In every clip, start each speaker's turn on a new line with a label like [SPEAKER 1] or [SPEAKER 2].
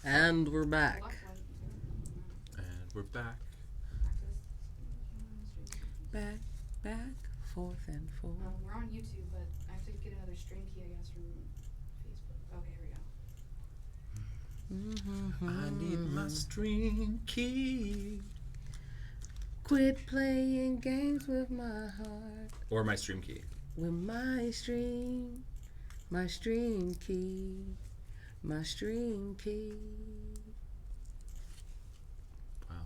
[SPEAKER 1] And we're back.
[SPEAKER 2] And we're back.
[SPEAKER 1] Back, forth and forth.
[SPEAKER 3] We're on YouTube, but I have to get another stream key, I guess, from Facebook. Okay, here we go.
[SPEAKER 2] I need my stream key.
[SPEAKER 1] Quit playing games with my heart.
[SPEAKER 2] Or my stream key.
[SPEAKER 1] With my stream key, my stream key.
[SPEAKER 2] Wow.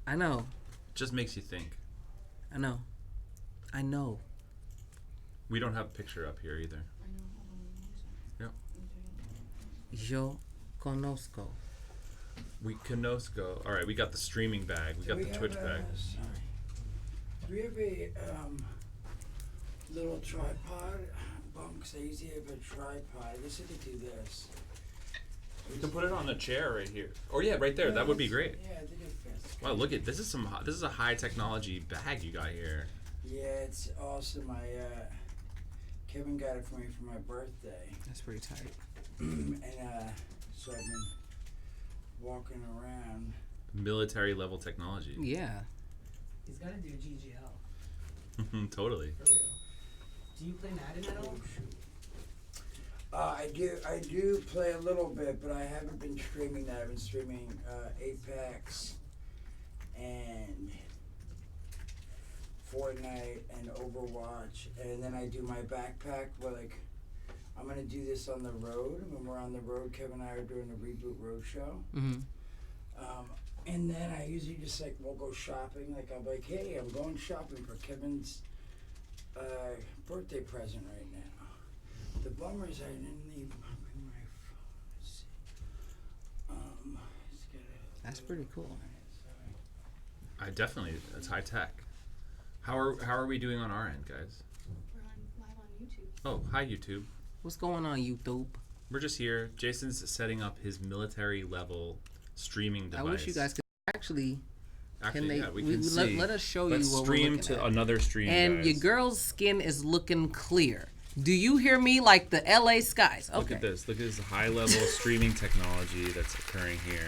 [SPEAKER 1] I know.
[SPEAKER 2] Just makes you think.
[SPEAKER 1] I know.
[SPEAKER 2] We don't have a picture up here either.
[SPEAKER 3] I know, hold on.
[SPEAKER 2] Yep.
[SPEAKER 1] Yo conozco.
[SPEAKER 2] We Conosco. All right, we got the streaming bag. We got the Twitch bag.
[SPEAKER 4] Do we have a little tripod? Bunks, I usually have a tripod. I guess I could do this.
[SPEAKER 2] You can put it on a chair right here. Or yeah, right there. That would be great.
[SPEAKER 4] Yeah, I think it fits.
[SPEAKER 2] Wow, look at this is this is a high technology bag you got here.
[SPEAKER 4] Yeah, it's awesome. Kevin got it for me for my birthday.
[SPEAKER 1] That's pretty tight.
[SPEAKER 4] And so I've been walking around.
[SPEAKER 2] Military level technology.
[SPEAKER 1] Yeah.
[SPEAKER 5] He's gotta do GGL.
[SPEAKER 2] Totally.
[SPEAKER 5] For real. Do you play Madden at all?
[SPEAKER 4] I do play a little bit, but I haven't been streaming that. I've been streaming Apex and Fortnite and Overwatch, and then I do my backpack where I'm gonna do this on the road. When we're on the road, Kevin and I are doing the Reboot Road Show.
[SPEAKER 1] Mm-hmm.
[SPEAKER 4] And then I usually just we'll go shopping. I'll be like, hey, I'm going shopping for Kevin's birthday present right now. The bummer is I didn't bring my phone. Let's see. Just get
[SPEAKER 1] That's pretty cool.
[SPEAKER 2] It's high tech. How are we doing on our end, guys?
[SPEAKER 3] We're live on YouTube.
[SPEAKER 2] Oh, hi YouTube.
[SPEAKER 1] What's going on, YouTube?
[SPEAKER 2] We're just here. Jason's setting up his military level streaming device.
[SPEAKER 1] I wish you guys could actually.
[SPEAKER 2] We can see.
[SPEAKER 1] Let us show
[SPEAKER 2] Let's
[SPEAKER 1] you what
[SPEAKER 2] stream
[SPEAKER 1] we're looking
[SPEAKER 2] to
[SPEAKER 1] at.
[SPEAKER 2] another stream,
[SPEAKER 1] And
[SPEAKER 2] guys.
[SPEAKER 1] your girl's skin is looking clear. Do you hear me like the LA skies? Okay.
[SPEAKER 2] Look at this. Look at this high level streaming technology that's occurring here.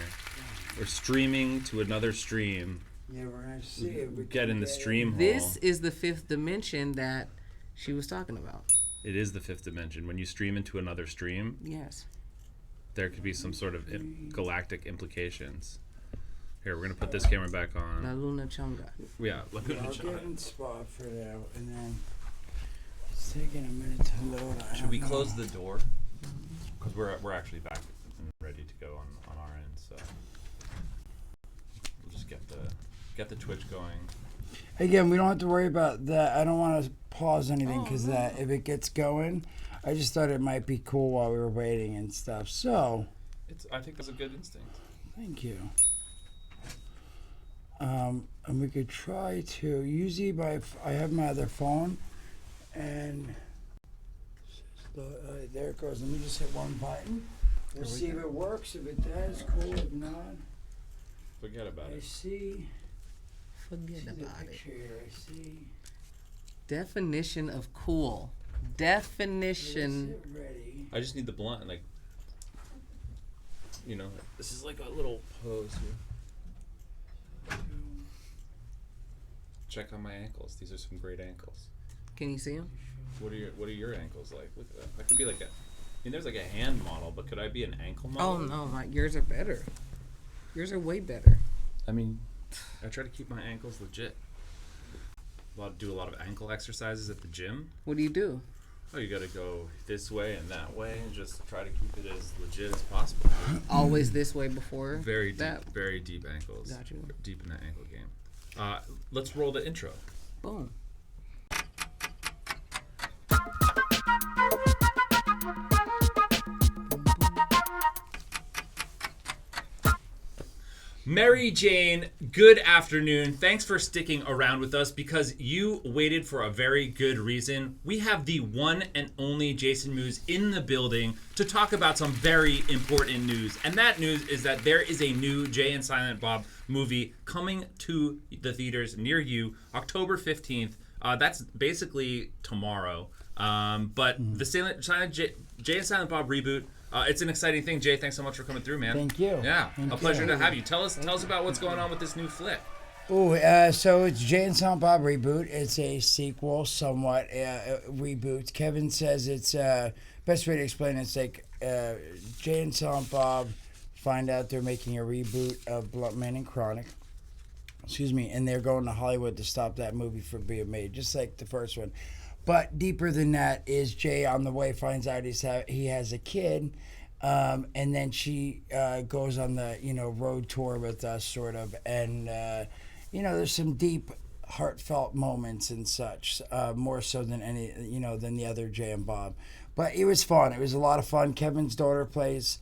[SPEAKER 2] We're streaming to another stream.
[SPEAKER 4] Yeah, we're gonna see if we
[SPEAKER 2] Get in the stream hole.
[SPEAKER 1] This is the fifth dimension that she was talking about.
[SPEAKER 2] It is the fifth dimension. When you stream into another stream,
[SPEAKER 1] Yes.
[SPEAKER 2] there could be some sort of galactic implications. Here, we're gonna put this camera back
[SPEAKER 1] La
[SPEAKER 2] on.
[SPEAKER 1] Luna Chunga.
[SPEAKER 2] Yeah, look at
[SPEAKER 4] I'll
[SPEAKER 2] the
[SPEAKER 4] get in spot for that, and then it's taking a minute to load.
[SPEAKER 2] Should we close the door? Because we're actually back and ready to go on our end. So we'll just get the Twitch going.
[SPEAKER 4] Again, we don't have to worry about that. I don't want to pause anything because that if it gets going, I just thought it might be cool while we were waiting and stuff. So,
[SPEAKER 2] I think that's a good instinct.
[SPEAKER 4] thank you. And we could try to usually I have my other phone, and there it goes. Let me just hit one button. We'll see if it works. If it does, cool. If not,
[SPEAKER 2] Forget about
[SPEAKER 4] I
[SPEAKER 2] it.
[SPEAKER 4] see.
[SPEAKER 1] Forget
[SPEAKER 4] See the
[SPEAKER 1] about it.
[SPEAKER 4] picture here. I see.
[SPEAKER 1] Definition of cool.
[SPEAKER 4] Is
[SPEAKER 1] Definition.
[SPEAKER 4] it ready?
[SPEAKER 2] I just need the blunt, this is like a little pose here. Check on my ankles. These are some great ankles.
[SPEAKER 1] Can you see him?
[SPEAKER 2] What are your ankles like? Look at that. I could be like there's like a hand model, but could I be an ankle model?
[SPEAKER 1] Oh no, yours are better. Yours are way better.
[SPEAKER 2] I mean, I try to keep my ankles legit. Do a lot of ankle exercises at the gym.
[SPEAKER 1] What do you do?
[SPEAKER 2] Oh, you gotta go this way and that way, and just try to keep it as legit as possible.
[SPEAKER 1] Always this way before
[SPEAKER 2] Very deep,
[SPEAKER 1] that.
[SPEAKER 2] very deep ankles.
[SPEAKER 1] Got you.
[SPEAKER 2] Deep in that ankle game. Let's roll the intro.
[SPEAKER 1] Boom.
[SPEAKER 2] Mary Jane, good afternoon. Thanks for sticking around with us because you waited for a very good reason. We have the one and only Jason Mewes in the building to talk about some very important news. And that news is that there is a new Jay and Silent Bob movie coming to the theaters near you October 15th. That's basically tomorrow. But the Jay and Silent Bob reboot It's an exciting thing, Jay. Thanks so much for coming through, man.
[SPEAKER 4] Thank you.
[SPEAKER 2] Yeah,
[SPEAKER 4] Thank
[SPEAKER 2] a pleasure
[SPEAKER 4] you.
[SPEAKER 2] to have you. Tell us about what's going on with this new flick.
[SPEAKER 4] Ooh, so it's Jay and Silent Bob Reboot. It's a sequel, somewhat reboot. Kevin says it's best way to explain it's like Jay and Silent Bob find out they're making a reboot of Blunt Man and Chronic. Excuse me, and they're going to Hollywood to stop that movie from being made, just like the first one. But deeper than that is Jay on the way finds out he has a kid. And then she goes on the road tour with us, sort of, and there's some deep, heartfelt moments and such, more so than than the other Jay and Bob. But it was fun. It was a lot of fun. Kevin's daughter plays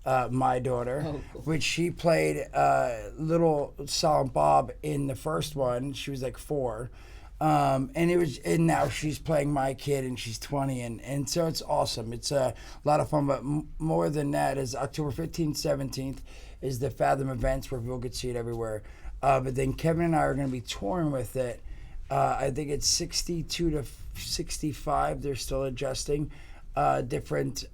[SPEAKER 4] my daughter, which she played little Silent Bob in the first one. She was like 4. And now she's playing my kid and she's 20 and so it's awesome. It's a lot of fun, but more than that is October 15th, 17th is the Fathom events where people could see it everywhere. But then Kevin and I are going to be touring with it. I think it's 62 to 65. They're still adjusting different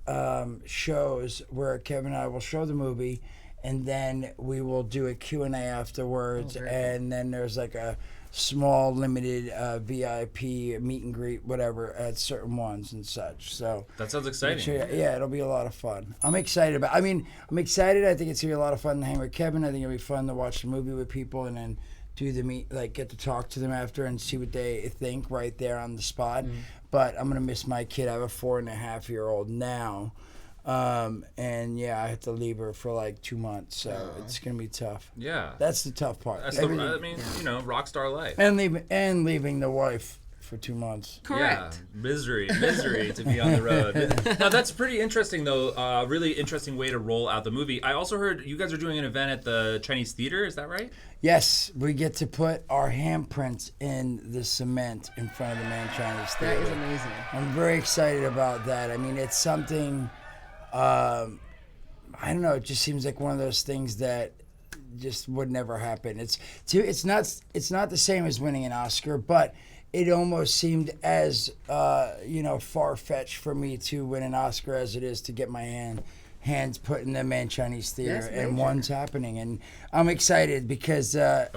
[SPEAKER 4] shows where Kevin and I will show the movie and then we will do a Q&A afterwards. And then there's like a small limited VIP meet and greet, whatever, at certain ones and such. So
[SPEAKER 2] that sounds exciting.
[SPEAKER 4] Yeah, it'll be a lot of fun. I'm excited about. I'm excited. I think it's gonna be a lot of fun to hang with Kevin. I think it'll be fun to watch the movie with people and then do the meet, like get to talk to them after and see what they think right there on the spot. But I'm gonna miss my kid. I have a 4.5-year-old now. And yeah, I have to leave her for like 2 months, so it's gonna be tough.
[SPEAKER 2] Yeah,
[SPEAKER 4] that's the tough part.
[SPEAKER 2] Rock star life.
[SPEAKER 4] And leaving the wife for 2 months.
[SPEAKER 1] Correct.
[SPEAKER 2] Yeah, misery to be on the road. Now that's pretty interesting, though. Really interesting way to roll out the movie. I also heard you guys are doing an event at the Chinese Theater. Is that right?
[SPEAKER 4] Yes, we get to put our handprints in the cement in front of the Man Chinese Theater.
[SPEAKER 1] That is amazing.
[SPEAKER 4] I'm very excited about that. I mean, it's something. I don't know. It just seems like one of those things that just would never happen. It's not the same as winning an Oscar, but it almost seemed as far-fetched for me to win an Oscar as it is to get my hands put in the Man Chinese Theater, and one's happening, and I'm excited because sorry,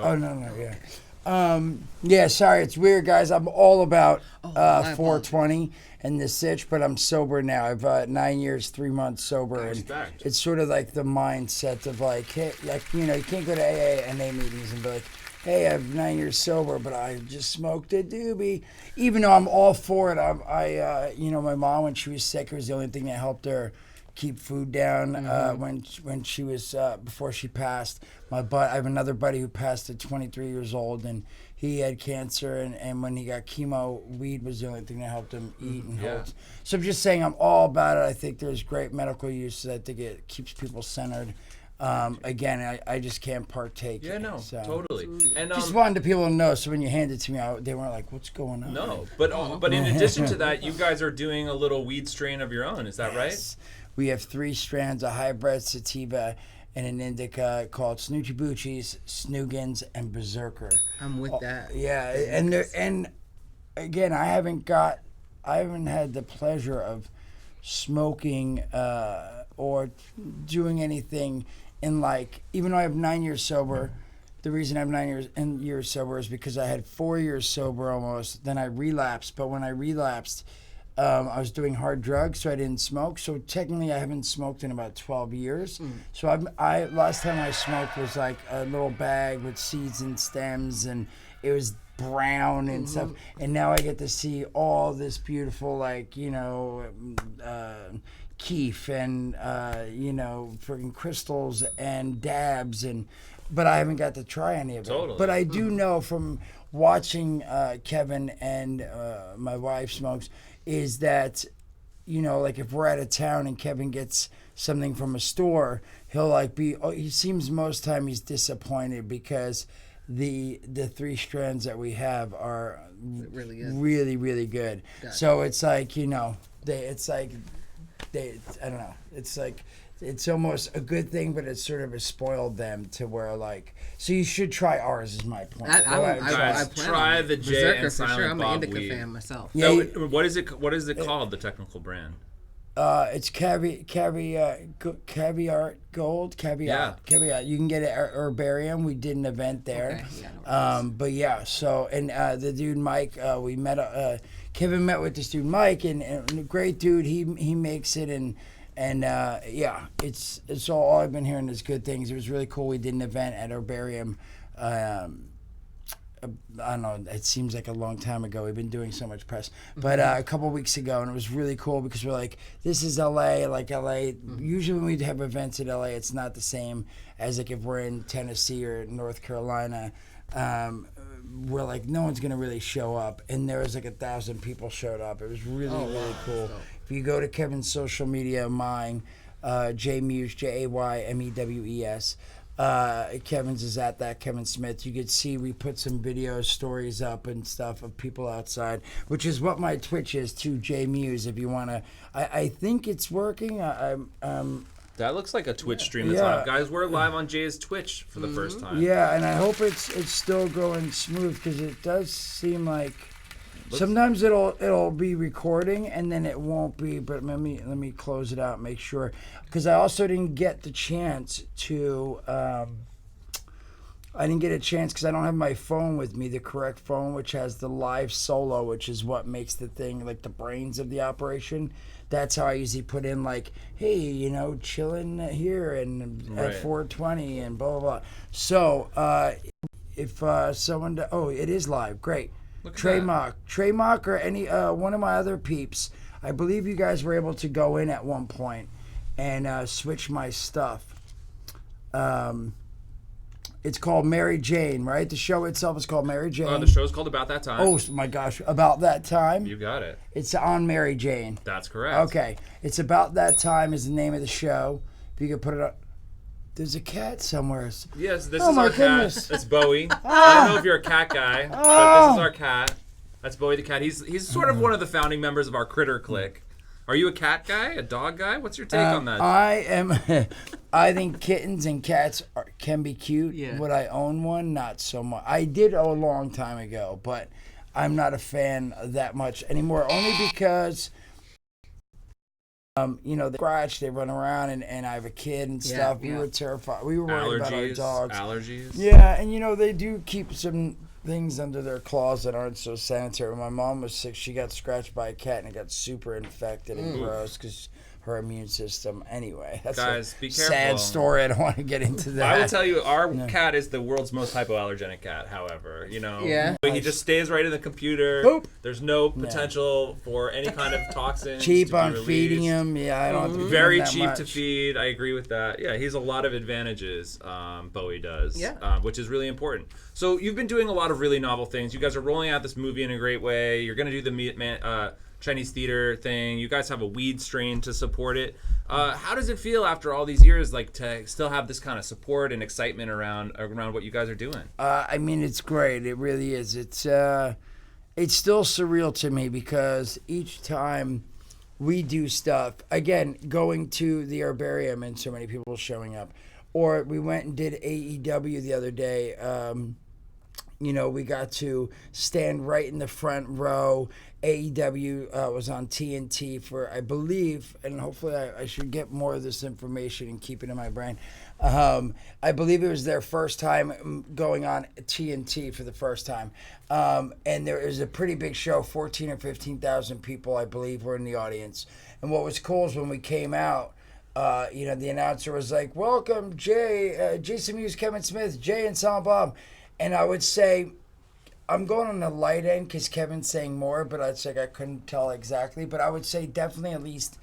[SPEAKER 4] it's weird, guys. I'm all about 420 and the sitch, but I'm sober now. I've 9 years, 3 months sober, and it's sort of like the mindset of like, hey, you can't go to AA and NA meetings and be like, hey, I'm 9 years sober, but I just smoked a doobie. Even though I'm all for it, my mom, when she was sick, it was the only thing that helped her keep food down when she was before she passed. I have another buddy who passed at 23 years old, and he had cancer, and when he got chemo, weed was the only thing that helped him eat and hold. So I'm just saying I'm all about it. I think there's great medical use. I think it keeps people centered. Again, I just can't partake.
[SPEAKER 2] Yeah, no,
[SPEAKER 4] so.
[SPEAKER 2] totally. And
[SPEAKER 4] just wanted people to know, so when you hand it to me, they weren't like, "What's going on?"
[SPEAKER 2] No, but in addition to that, you guys are doing a little weed strain of your own. Is that right?
[SPEAKER 4] We have 3 strands: a hybrid sativa and an indica called Snoochie Boochies, Snoogans, and Berserker.
[SPEAKER 1] I'm with that.
[SPEAKER 4] Yeah, and again, I haven't had the pleasure of smoking or doing anything in even though I have 9 years sober. The reason I'm 9 years sober is because I had 4 years sober almost. Then I relapsed, but when I relapsed, I was doing hard drugs, so I didn't smoke. So technically, I haven't smoked in about 12 years. So last time I smoked was like a little bag with seeds and stems, and it was brown and stuff. And now I get to see all this beautiful, keef and freaking crystals and dabs, but I haven't got to try any of it.
[SPEAKER 2] Totally.
[SPEAKER 4] But I do know from watching Kevin and my wife smokes is that, if we're out of town and Kevin gets something from a store, he'll he seems most time he's disappointed because the 3 strands that we have are
[SPEAKER 1] really good.
[SPEAKER 4] Really, really good.
[SPEAKER 1] Gotcha.
[SPEAKER 4] So it's I don't know. It's almost a good thing, but it sort of has spoiled them to where so you should try ours is my point.
[SPEAKER 1] I plan
[SPEAKER 2] try
[SPEAKER 1] on
[SPEAKER 2] the Jay
[SPEAKER 1] Berserker
[SPEAKER 2] and
[SPEAKER 1] for sure.
[SPEAKER 2] Silent
[SPEAKER 1] I'm
[SPEAKER 2] Bob
[SPEAKER 1] an indica
[SPEAKER 2] weed.
[SPEAKER 1] fan myself.
[SPEAKER 4] Yeah,
[SPEAKER 2] What is it called, the technical brand?
[SPEAKER 4] It's caviar gold, caviar. You can get it at Herbarium. We did an event there.
[SPEAKER 1] Okay, yeah, I know
[SPEAKER 4] But yeah, so and the dude Mike, we met. Kevin met with this dude Mike, and a great dude. He makes it, and yeah, it's all I've been hearing is good things. It was really cool. We did an event at Herbarium. I don't know, it seems like a long time ago. We've been doing so much press. But a couple weeks ago, and it was really cool because we're like, this is LA. Like LA, usually when we have events at LA, it's not the same as like if we're in Tennessee or North Carolina. We're like, no one's going to really show up. And there was like 1,000 people showed up. It was really cool. If you go to Kevin's social media, mine, Mewes, JAYMEWES. Kevin's is at that Kevin Smith. You could see we put some video stories up and stuff of people outside, which is what my Twitch is too, Mewes. If you want to, I think it's working.
[SPEAKER 2] That looks like a Twitch stream that's live. Guys, we're live on Jay's Twitch for the first time.
[SPEAKER 4] Yeah, and I hope it's still going smooth because it does seem like sometimes it'll be recording and then it won't be. But let me close it out and make sure, because I also didn't get the chance to. I didn't get a chance because I don't have my phone with me, the correct phone, which has the live solo, which is what makes the thing like the brains of the operation. That's how I usually put in like, hey, chilling here and at 4:20 and blah, blah, blah. So if someone, it is live. Great. Trey Mock or any one of my other peeps, I believe you guys were able to go in at one point and switch my stuff. It's called Mary Jane, right? The show itself is called Mary Jane.
[SPEAKER 2] The show's called About That Time.
[SPEAKER 4] Oh my gosh, About That Time.
[SPEAKER 2] You got it.
[SPEAKER 4] It's on Mary Jane.
[SPEAKER 2] That's correct.
[SPEAKER 4] Okay, it's About That Time is the name of the show. If you could put it up. There's a cat somewhere.
[SPEAKER 2] Yes, this
[SPEAKER 4] Oh
[SPEAKER 2] is
[SPEAKER 4] my
[SPEAKER 2] our
[SPEAKER 4] goodness.
[SPEAKER 2] cat. That's Bowie. I don't know if you're a cat guy, but this is our cat. That's Bowie the cat. He's sort of one of the founding members of our critter clique. Are you a cat guy? A dog guy? What's your take on that?
[SPEAKER 4] I am. I think kittens and cats can be cute.
[SPEAKER 1] Yeah.
[SPEAKER 4] Would I own one? Not so much. I did a long time ago, but I'm not a fan that much anymore. Only because, they scratch, they run around, and I have a kid and stuff. We were terrified. We were worried about our dogs.
[SPEAKER 2] Allergies.
[SPEAKER 4] Yeah, and they do keep some things under their claws that aren't so sanitary. When my mom was sick, she got scratched by a cat and it got super infected and gross because her immune system. Anyway, that's
[SPEAKER 2] Guys,
[SPEAKER 4] a
[SPEAKER 2] be careful.
[SPEAKER 4] sad story. I don't want to get into that.
[SPEAKER 2] I will tell you, our cat is the world's most hypoallergenic cat, however.
[SPEAKER 1] Yeah.
[SPEAKER 2] He just stays right in the computer.
[SPEAKER 4] Boop.
[SPEAKER 2] There's no potential for any kind of toxins.
[SPEAKER 4] Cheap
[SPEAKER 2] to be
[SPEAKER 4] on
[SPEAKER 2] released.
[SPEAKER 4] feeding him. Yeah, I don't have to feed
[SPEAKER 2] Very
[SPEAKER 4] him that
[SPEAKER 2] cheap
[SPEAKER 4] much.
[SPEAKER 2] to feed. I agree with that. Yeah, he has a lot of advantages, Bowie does, which is really important. So you've been doing a lot of really novel things. You guys are rolling out this movie in a great way. You're going to do the Chinese theater thing. You guys have a weed strain to support it. How does it feel after all these years, like to still have this kind of support and excitement around what you guys are doing?
[SPEAKER 4] I mean, it's great. It really is. It's still surreal to me because each time we do stuff, again, going to the herbarium and so many people showing up, or we went and did AEW the other day. We got to stand right in the front row. AEW was on TNT for, I believe, and hopefully I should get more of this information and keep it in my brain. I believe it was their first time going on TNT for the first time. And there was a pretty big show, 14 or 15,000 people, I believe, were in the audience. And what was cool is when we came out, the announcer was like, welcome, Jason Mewes, Kevin Smith, Jay and Silent Bob. And I would say, I'm going on the light end because Kevin's saying more, but I couldn't tell exactly. But I would say definitely at least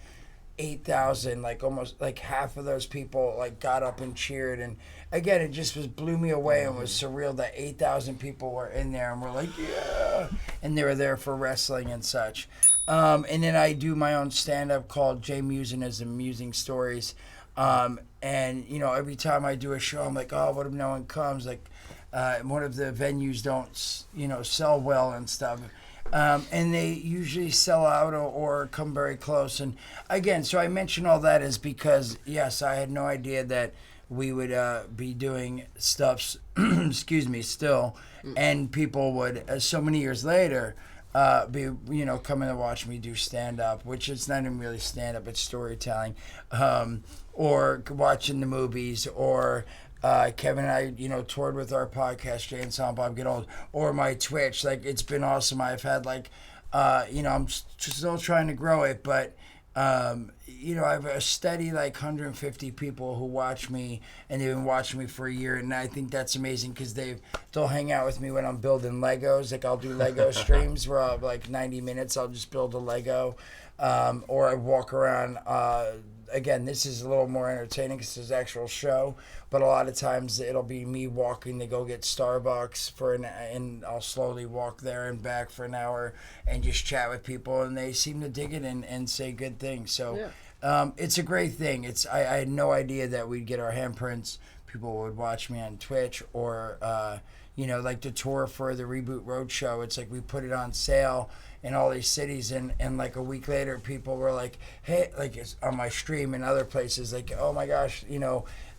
[SPEAKER 4] 8,000, like almost like half of those people like got up and cheered. And again, it just blew me away and was surreal that 8,000 people were in there and were like, yeah. And they were there for wrestling and such. And then I do my own stand-up called Jay Museism, Musing Stories. And, every time I do a show, I'm like, oh, what if no one comes? Like, one of the venues don't, sell well and stuff. And they usually sell out or come very close. And again, so I mention all that is because, yes, I had no idea that we would be doing stuff, excuse me, still. And people would, so many years later, coming to watch me do stand up, which is not even really stand up, it's storytelling, or watching the movies, or Kevin and I, toured with our podcast, Jay and Silent Bob Get Old, or my Twitch. Like, it's been awesome. I've had I'm still trying to grow it, but I have a steady 150 people who watch me, and they've been watching me for a year, and I think that's amazing because they'll hang out with me when I'm building Legos. Like, I'll do Lego streams where I'll 90 minutes, I'll just build a Lego, or I walk around. Again, this is a little more entertaining because it's an actual show, but a lot of times it'll be me walking to go get Starbucks and I'll slowly walk there and back for an hour and just chat with people, and they seem to dig it and say good things. So it's a great thing. I had no idea that we'd get our handprints. People would watch me on Twitch, or the tour for the Reboot Roadshow. It's like we put it on sale in all these cities, and a week later people were like, hey, it's on my stream and other places, oh my gosh,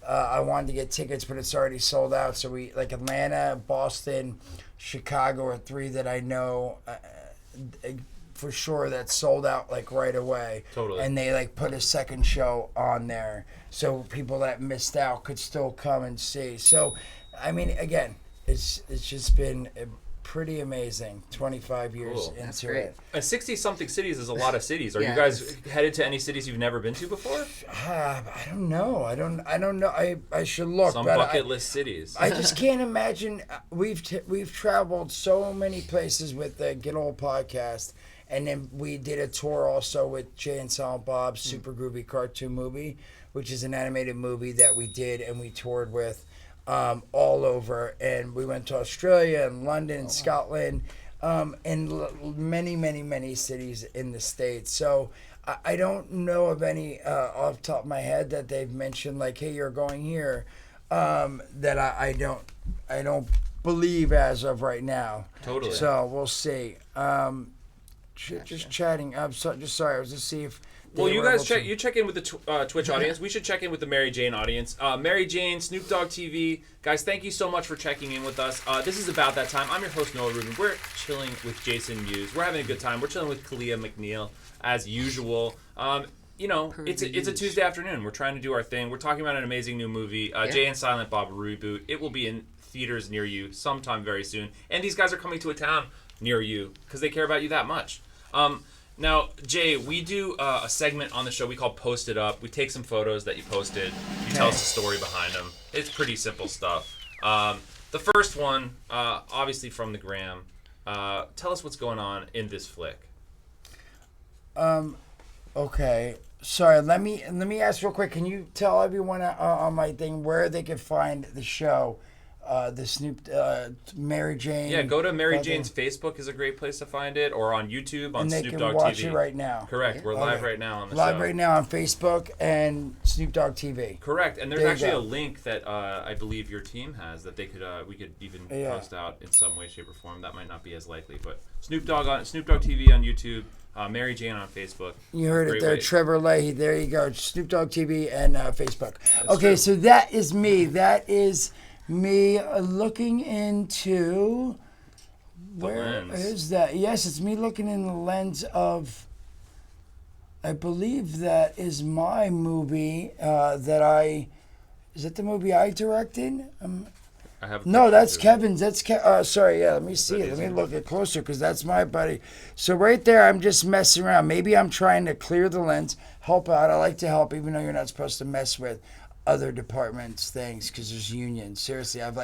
[SPEAKER 4] I wanted to get tickets but it's already sold out. So we Atlanta, Boston, Chicago are 3 that I know for sure that sold out right away.
[SPEAKER 2] Totally.
[SPEAKER 4] And they put a second show on there so people that missed out could still come and see. So I mean, again, it's just been pretty amazing. 25 years into it.
[SPEAKER 2] 60-something cities is a lot of cities. Are you guys headed to any cities you've never been to before?
[SPEAKER 4] I don't know. I don't know. I should look.
[SPEAKER 2] Some
[SPEAKER 4] but
[SPEAKER 2] bucket list cities.
[SPEAKER 4] I just can't imagine. We've traveled so many places with the Get Old podcast, and then we did a tour also with Jay and Silent Bob's Super Groovy Cartoon Movie, which is an animated movie that we did and we toured with. All over, and we went to Australia and London, Scotland, and many cities in the States. So I don't know of any off the top of my head that they've mentioned hey, you're going here, that I don't believe as of right now.
[SPEAKER 2] Totally.
[SPEAKER 4] So we'll see. Just chatting. I'm just sorry. I was just see if.
[SPEAKER 2] Well, you guys check in with the Twitch audience. We should check in with the Mary Jane audience. Mary Jane, Snoop Dogg TV. Guys, thank you so much for checking in with us. This is About That Time. I'm your host, Noah Rubin. We're chilling with Jason Mewes. We're having a good time. We're chilling with Kalia McNeil, as usual. It's a Tuesday afternoon. We're trying to do our thing. We're talking about an amazing new movie, Jay and Silent Bob Reboot. It will be in theaters near you sometime very soon. And these guys are coming to a town near you because they care about you that much. Now, Jay, we do a segment on the show we call Post It Up. We take some photos that you posted. You tell us the story behind them. It's pretty simple stuff. The first one, obviously from the gram. Tell us what's going on in this flick.
[SPEAKER 4] Okay. Sorry, let me ask real quick. Can you tell everyone on my thing where they can find the show? The Snoop, Mary Jane.
[SPEAKER 2] Yeah, go to Mary Jane's Facebook is a great place to find it, or on YouTube on Snoop Dogg TV.
[SPEAKER 4] And they can watch it right now.
[SPEAKER 2] Correct. We're live right now on the show.
[SPEAKER 4] Live right now on Facebook and Snoop Dogg TV.
[SPEAKER 2] Correct. And there's actually a link that I believe your team has that they could we could even post out in some way, shape, or form. That might not be as likely, but Snoop Dogg TV on YouTube. Mary Jane on Facebook.
[SPEAKER 4] You heard it there, Trevor Leahy. There you go. Snoop Dogg TV and Facebook.
[SPEAKER 2] That's true.
[SPEAKER 4] So that is me. That is me looking into where is that? Yes, it's me looking in the lens of. I believe that is my movie that I. Is it the movie I directed?
[SPEAKER 2] I have.
[SPEAKER 4] No, that's Kevin's. That's sorry. Yeah, let me see it. Let me look it closer because that's my buddy. So right there, I'm just messing around. Maybe I'm trying to clear the lens, help out. I like to help, even though you're not supposed to mess with other departments' things because there's unions. Seriously, I've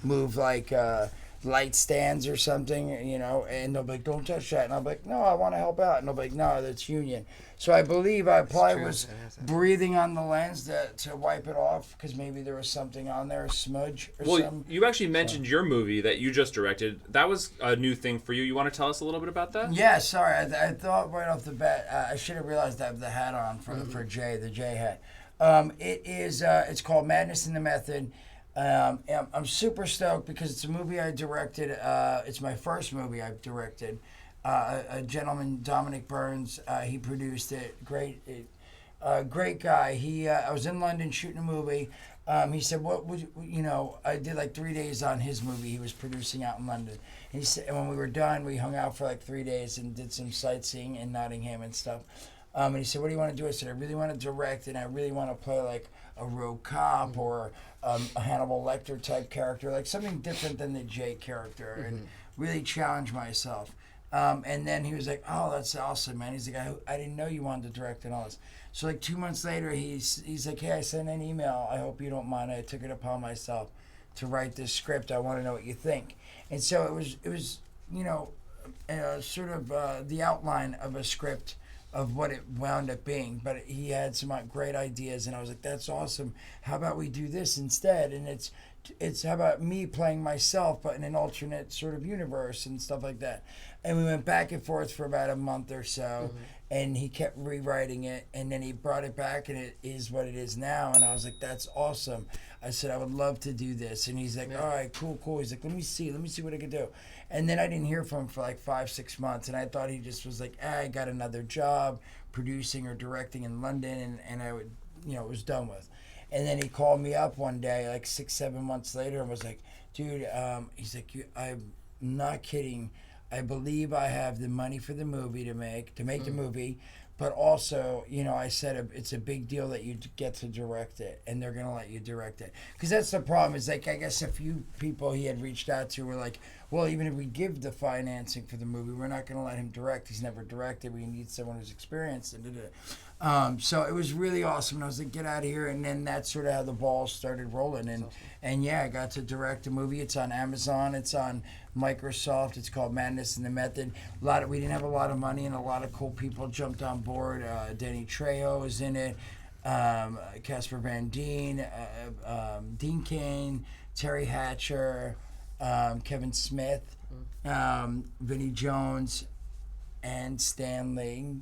[SPEAKER 4] moved light stands or something, and they'll be like, don't touch that. And I'll be like, no, I want to help out. And they'll be like, no, that's union. So I believe I probably was breathing on the lens to wipe it off because maybe there was something on there, a smudge or something.
[SPEAKER 2] Well, you actually mentioned your movie that you just directed. That was a new thing for you. You want to tell us a little bit about that?
[SPEAKER 4] Yeah, sorry. I thought right off the bat, I should have realized I have the hat on for Jay, the Jay hat. It is. It's called Madness in the Method. I'm super stoked because it's a movie I directed. It's my first movie I've directed. A gentleman, Dominic Burns, he produced it. Great. Great guy. I was in London shooting a movie. He said, "What would I did like 3 days on his movie he was producing out in London." And he said, and when we were done, we hung out for like 3 days and did some sightseeing in Nottingham and stuff. And he said, "What do you want to do?" I said, "I really want to direct, and I really want to play like a rogue cop or a Hannibal Lecter type character, like something different than the Jay character, and really challenge myself." And then he was like, "Oh, that's awesome, man." He's like, I didn't know you wanted to direct and all this." So like 2 months later, he's like, "Hey, I sent an email. I hope you don't mind. I took it upon myself to write this script. I want to know what you think." And so it was sort of the outline of a script of what it wound up being. But he had some great ideas, and I was like, "That's awesome. How about we do this instead?" And it's how about me playing myself, but in an alternate sort of universe and stuff like that. And we went back and forth for about a month or so, and he kept rewriting it, and then he brought it back, and it is what it is now. And I was like, "That's awesome." I said, "I would love to do this." And he's like, "All right, cool. He's like, let me see what I can do." And then I didn't hear from him for like 5-6 months, and I thought he just was like, I got another job producing or directing in London, and I would, it was done with. And then he called me up one day, like 6-7 months later, and was like, "Dude," he's like, "I'm not kidding. I believe I have the money for the movie to make the movie, but also, I said it's a big deal that you get to direct it, and they're gonna let you direct it." Because that's the problem. Is like I guess a few people he had reached out to were like, "Well, even if we give the financing for the movie, we're not gonna let him direct. He's never directed. We need someone who's experienced." So it was really awesome. And I was like, "Get out of here!" And then that's sort of how the balls started rolling. And yeah, I got to direct a movie. It's on Amazon. It's on Microsoft. It's called Madness and the Method. We didn't have a lot of money, and a lot of cool people jumped on board. Danny Trejo was in it. Casper Van Dien, Dean Cain, Terry Hatcher, Kevin Smith, Vinnie Jones, and Stanley.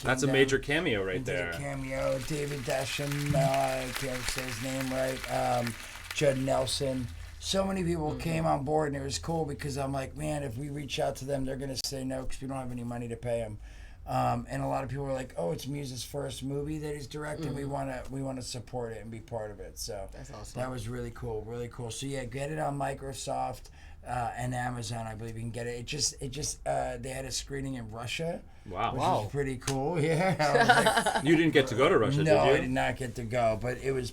[SPEAKER 2] That's a major cameo right there.
[SPEAKER 4] A cameo. David Dasham, I can't say his name right. Judd Nelson. So many people came on board, and it was cool because I'm like, man, if we reach out to them, they're going to say no because we don't have any money to pay them. And a lot of people were like, "Oh, it's Mewes' first movie that he's directing. We want to support it and be part of it." So
[SPEAKER 1] That's awesome.
[SPEAKER 4] that was really cool. So yeah, get it on Microsoft and Amazon. I believe you can get it. It just they had a screening in Russia.
[SPEAKER 2] Wow.
[SPEAKER 4] Which was pretty cool. Yeah. I was like,
[SPEAKER 2] You didn't get to go to Russia,
[SPEAKER 4] no,
[SPEAKER 2] did you?
[SPEAKER 4] I did not get to go, but it was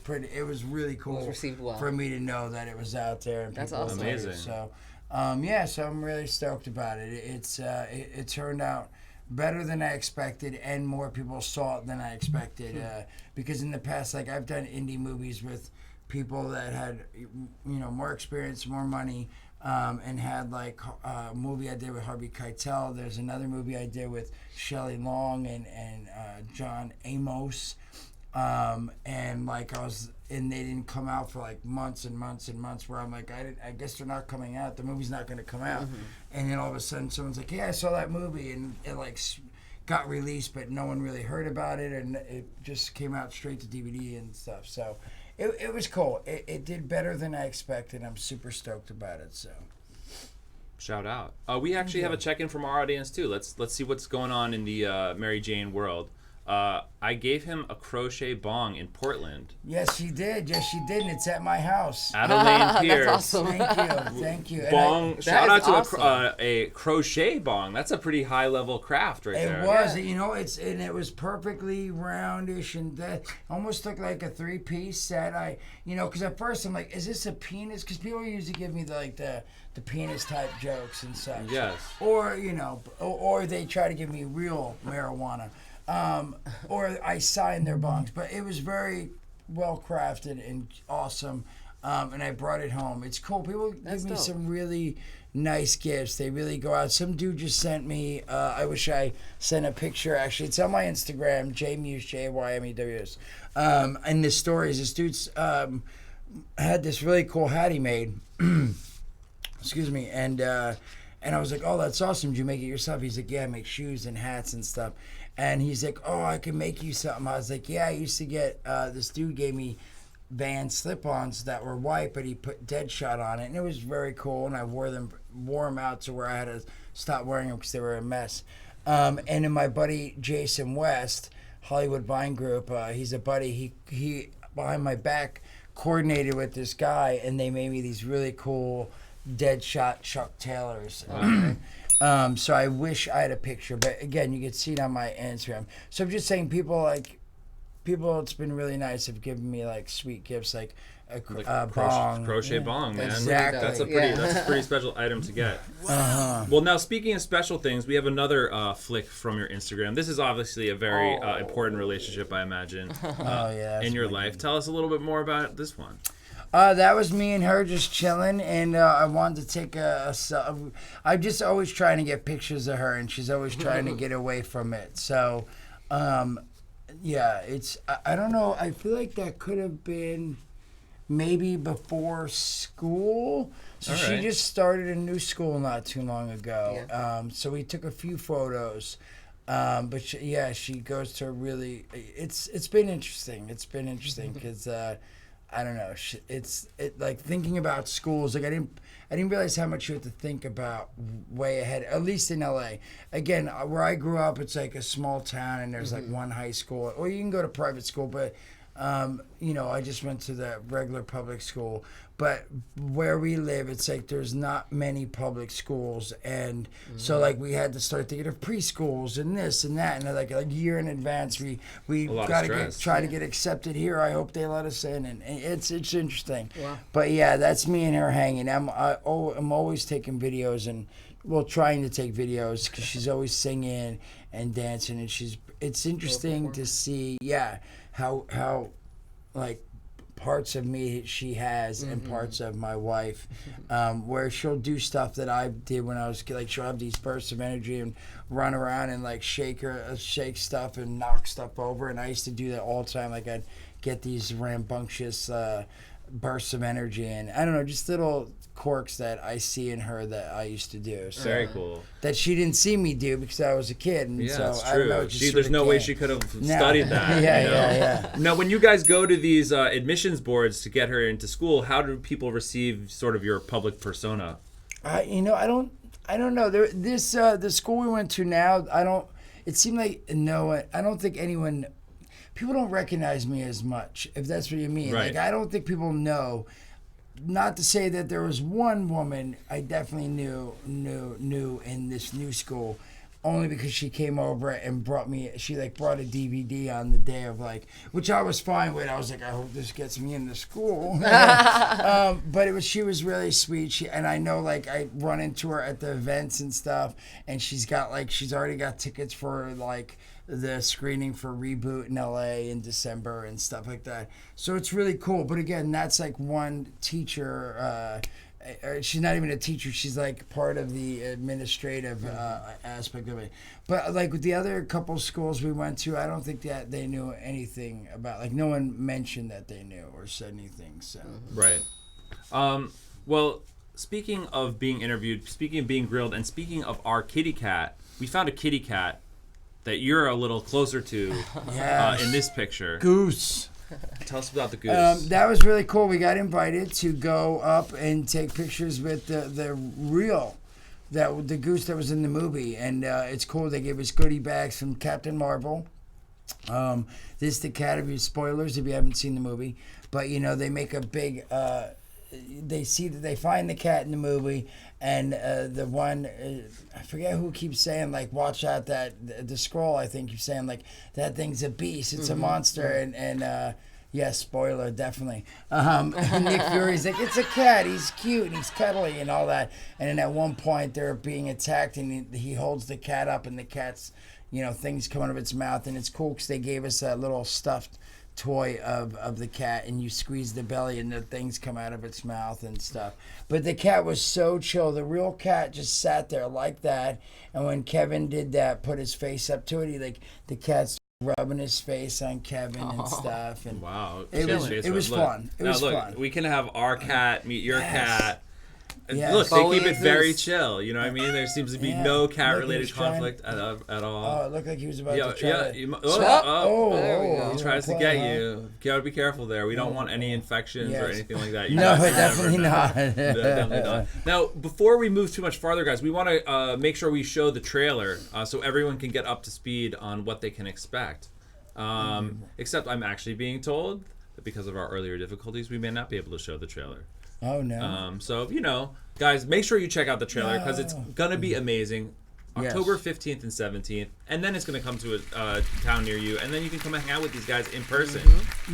[SPEAKER 4] really cool.
[SPEAKER 1] It was received well.
[SPEAKER 4] For me to know that it was out there and
[SPEAKER 1] That's
[SPEAKER 4] people
[SPEAKER 1] awesome.
[SPEAKER 4] enjoyed it.
[SPEAKER 2] Amazing.
[SPEAKER 4] So, so I'm really stoked about it. It turned out better than I expected, and more people saw it than I expected. Because in the past, like I've done indie movies with people that had, more experience, more money. And had like a movie I did with Harvey Keitel. There's another movie I did with Shelley Long and John Amos. And like and they didn't come out for like months and months and months, where I'm like, I guess they're not coming out. The movie's not going to come out. And then all of a sudden someone's like, "Yeah, I saw that movie," and it like got released, but no one really heard about it, and it just came out straight to DVD and stuff. So it was cool. It did better than I expected. I'm super stoked about it. So
[SPEAKER 2] Shout out. We actually have a check-in from our audience too. Let's see what's going on in the Mary Jane world. I gave him a crochet bong in Portland.
[SPEAKER 4] Yes, she did. And it's at my house.
[SPEAKER 2] Adelaine Pierce.
[SPEAKER 1] That's awesome.
[SPEAKER 4] Thank you. And
[SPEAKER 2] Bong. Shout out to
[SPEAKER 1] awesome.
[SPEAKER 2] a crochet bong. That's a pretty high level craft right there.
[SPEAKER 4] It was, it was perfectly roundish, and that almost looked like a 3-piece set. Because at first I'm like, is this a penis? Because people usually give me the penis type jokes and such.
[SPEAKER 2] Yes.
[SPEAKER 4] Or or they try to give me real marijuana. Or I sign their bongs, but it was very well crafted and awesome. And I brought it home. It's cool. People give me some really nice gifts. They really go out. Some dude just sent me, I wish I sent a picture actually. It's on my Instagram, Jmewes, Jymews. And the story is this dude's had this really cool hat he made. Excuse me. And I was like, "Oh, that's awesome. Did you make it yourself?" He's like, "Yeah, I make shoes and hats and stuff." And he's like, "Oh, I can make you something." I was like, "Yeah, I used to get," this dude gave me Vans slip-ons that were white, but he put Deadshot on it, and it was very cool, and I wore them out to where I had to stop wearing them because they were a mess. And then my buddy Jason West, Hollywood Vine Group. He's a buddy. He behind my back coordinated with this guy, and they made me these really cool Deadshot Chuck Taylors. So I wish I had a picture, but again, you can see it on my Instagram. So I'm just saying, people, it's been really nice, have given me like sweet gifts, like a bong.
[SPEAKER 2] Crochet bong, man.
[SPEAKER 4] Exactly.
[SPEAKER 2] That's a pretty special item to get. Well, now speaking of special things, we have another flick from your Instagram. This is obviously a very important relationship, I imagine, in your life. Tell us a little bit more about this one.
[SPEAKER 4] That was me and her just chilling, and I wanted to take I'm just always trying to get pictures of her, and she's always trying to get away from it. So, it's I don't know. I feel like that could have been maybe before school. So she just started a new school not too long ago.
[SPEAKER 1] Yeah.
[SPEAKER 4] So we took a few photos. But she goes to a really. It's been interesting. It's been interesting because. I don't know. It's like thinking about schools. Like I didn't realize how much you have to think about way ahead. At least in LA. Again, where I grew up, it's like a small town, and there's like one high school, or you can go to private school. But I just went to the regular public school. But where we live, it's like there's not many public schools, and so like we had to start thinking of preschools and this and that, and like a year in advance we got to try to get accepted here. I hope they let us in, and it's interesting.
[SPEAKER 1] Wow. But
[SPEAKER 4] yeah, that's me and her hanging. I'm always taking videos and trying to take videos because she's always singing and dancing, and it's interesting to see how like parts of me she has and parts of my wife where she'll do stuff that I did when I was like she'll have these bursts of energy and run around and like shake stuff and knock stuff over, and I used to do that all the time. Like I'd get these rambunctious bursts of energy, and I don't know, just little quirks that I see in her that I used to do. So
[SPEAKER 2] Very cool.
[SPEAKER 4] That she didn't see me do because I was a kid, and so
[SPEAKER 2] that's
[SPEAKER 4] I don't
[SPEAKER 2] true.
[SPEAKER 4] know.
[SPEAKER 2] There's no way she could have studied that.
[SPEAKER 4] Yeah.
[SPEAKER 2] Now, when you guys go to these admissions boards to get her into school, how do people receive sort of your public persona?
[SPEAKER 4] I don't know. The school we went to now, it seemed like I don't think anyone. People don't recognize me as much, if that's what you mean.
[SPEAKER 2] Right.
[SPEAKER 4] Like I don't think people know. Not to say that there was one woman I definitely knew in this new school, only because she came over and brought a DVD on the day of which I was fine with. I was like, I hope this gets me into school. But she was really sweet. And I know I run into her at the events and stuff, and she's already got tickets for the screening for Reboot in LA in December and stuff like that. So it's really cool. But again, that's one teacher. She's not even a teacher. She's part of the administrative aspect of it. But with the other couple schools we went to, I don't think that they knew anything about. No one mentioned that they knew or said anything. So
[SPEAKER 2] Right. Well, speaking of being interviewed, speaking of being grilled, and speaking of our kitty cat, we found a kitty cat that you're a little closer to in this picture.
[SPEAKER 4] Goose.
[SPEAKER 2] Tell us about the goose.
[SPEAKER 4] That was really cool. We got invited to go up and take pictures with the goose that was in the movie, and it's cool. They gave us goodie bags from Captain Marvel. This is the cat of you. Spoilers if you haven't seen the movie, but they make a big. They find the cat in the movie, and the one I forget who keeps saying watch out, that the scroll I think keeps saying that thing's a beast, it's a monster, and spoiler definitely. Nick Fury's it's a cat, he's cute and he's cuddly and all that, and then at one point they're being attacked and he holds the cat up and the cat's things come out of its mouth, and it's cool because they gave us a little stuffed toy of the cat, and you squeeze the belly and the things come out of its mouth and stuff. But the cat was so chill. The real cat just sat there like that, and when Kevin did that, put his face up to it, the cat's rubbing his face on Kevin and stuff. And
[SPEAKER 2] wow.
[SPEAKER 4] It was fun. It was fun.
[SPEAKER 2] We can have our cat meet your cat.
[SPEAKER 4] Yes.
[SPEAKER 2] Look,
[SPEAKER 1] Bowie
[SPEAKER 2] they keep it
[SPEAKER 1] and
[SPEAKER 2] very
[SPEAKER 1] Zeus.
[SPEAKER 2] chill. You know what I mean? There seems to be no cat-related
[SPEAKER 4] Look, he was trying-
[SPEAKER 2] conflict at all.
[SPEAKER 4] Oh, it looked like he was about to try to...
[SPEAKER 2] There we
[SPEAKER 1] go.
[SPEAKER 2] He tries to get you. You gotta be careful there. We don't want any infections or
[SPEAKER 4] Yes.
[SPEAKER 2] anything like that.
[SPEAKER 4] No, definitely not.
[SPEAKER 2] Definitely not. Now, before we move too much farther, guys, we want to make sure we show the trailer so everyone can get up to speed on what they can expect. Except I'm actually being told that because of our earlier difficulties, we may not be able to show the trailer.
[SPEAKER 4] Oh no.
[SPEAKER 2] So, guys, make sure you check out the trailer because it's going to be amazing.
[SPEAKER 4] Yes.
[SPEAKER 2] October 15th and 17th. And then it's going to come to a town near you. And then you can come and hang out with these guys in person.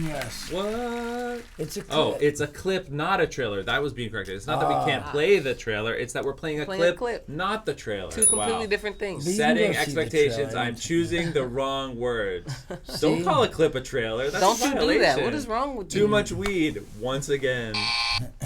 [SPEAKER 4] Yes.
[SPEAKER 2] What?
[SPEAKER 4] It's a clip.
[SPEAKER 2] Oh, it's a clip, not a trailer. That was being corrected. It's not that we can't play the trailer. It's that we're playing a clip, not the trailer.
[SPEAKER 1] Two completely different things.
[SPEAKER 4] But you
[SPEAKER 2] Setting
[SPEAKER 4] can go see the
[SPEAKER 2] expectations.
[SPEAKER 4] trailer.
[SPEAKER 2] I'm choosing the wrong words. Don't call a clip a trailer. That's
[SPEAKER 1] Don't
[SPEAKER 2] a
[SPEAKER 1] you do
[SPEAKER 2] violation.
[SPEAKER 1] that? What is wrong with you?
[SPEAKER 2] Too much weed once again.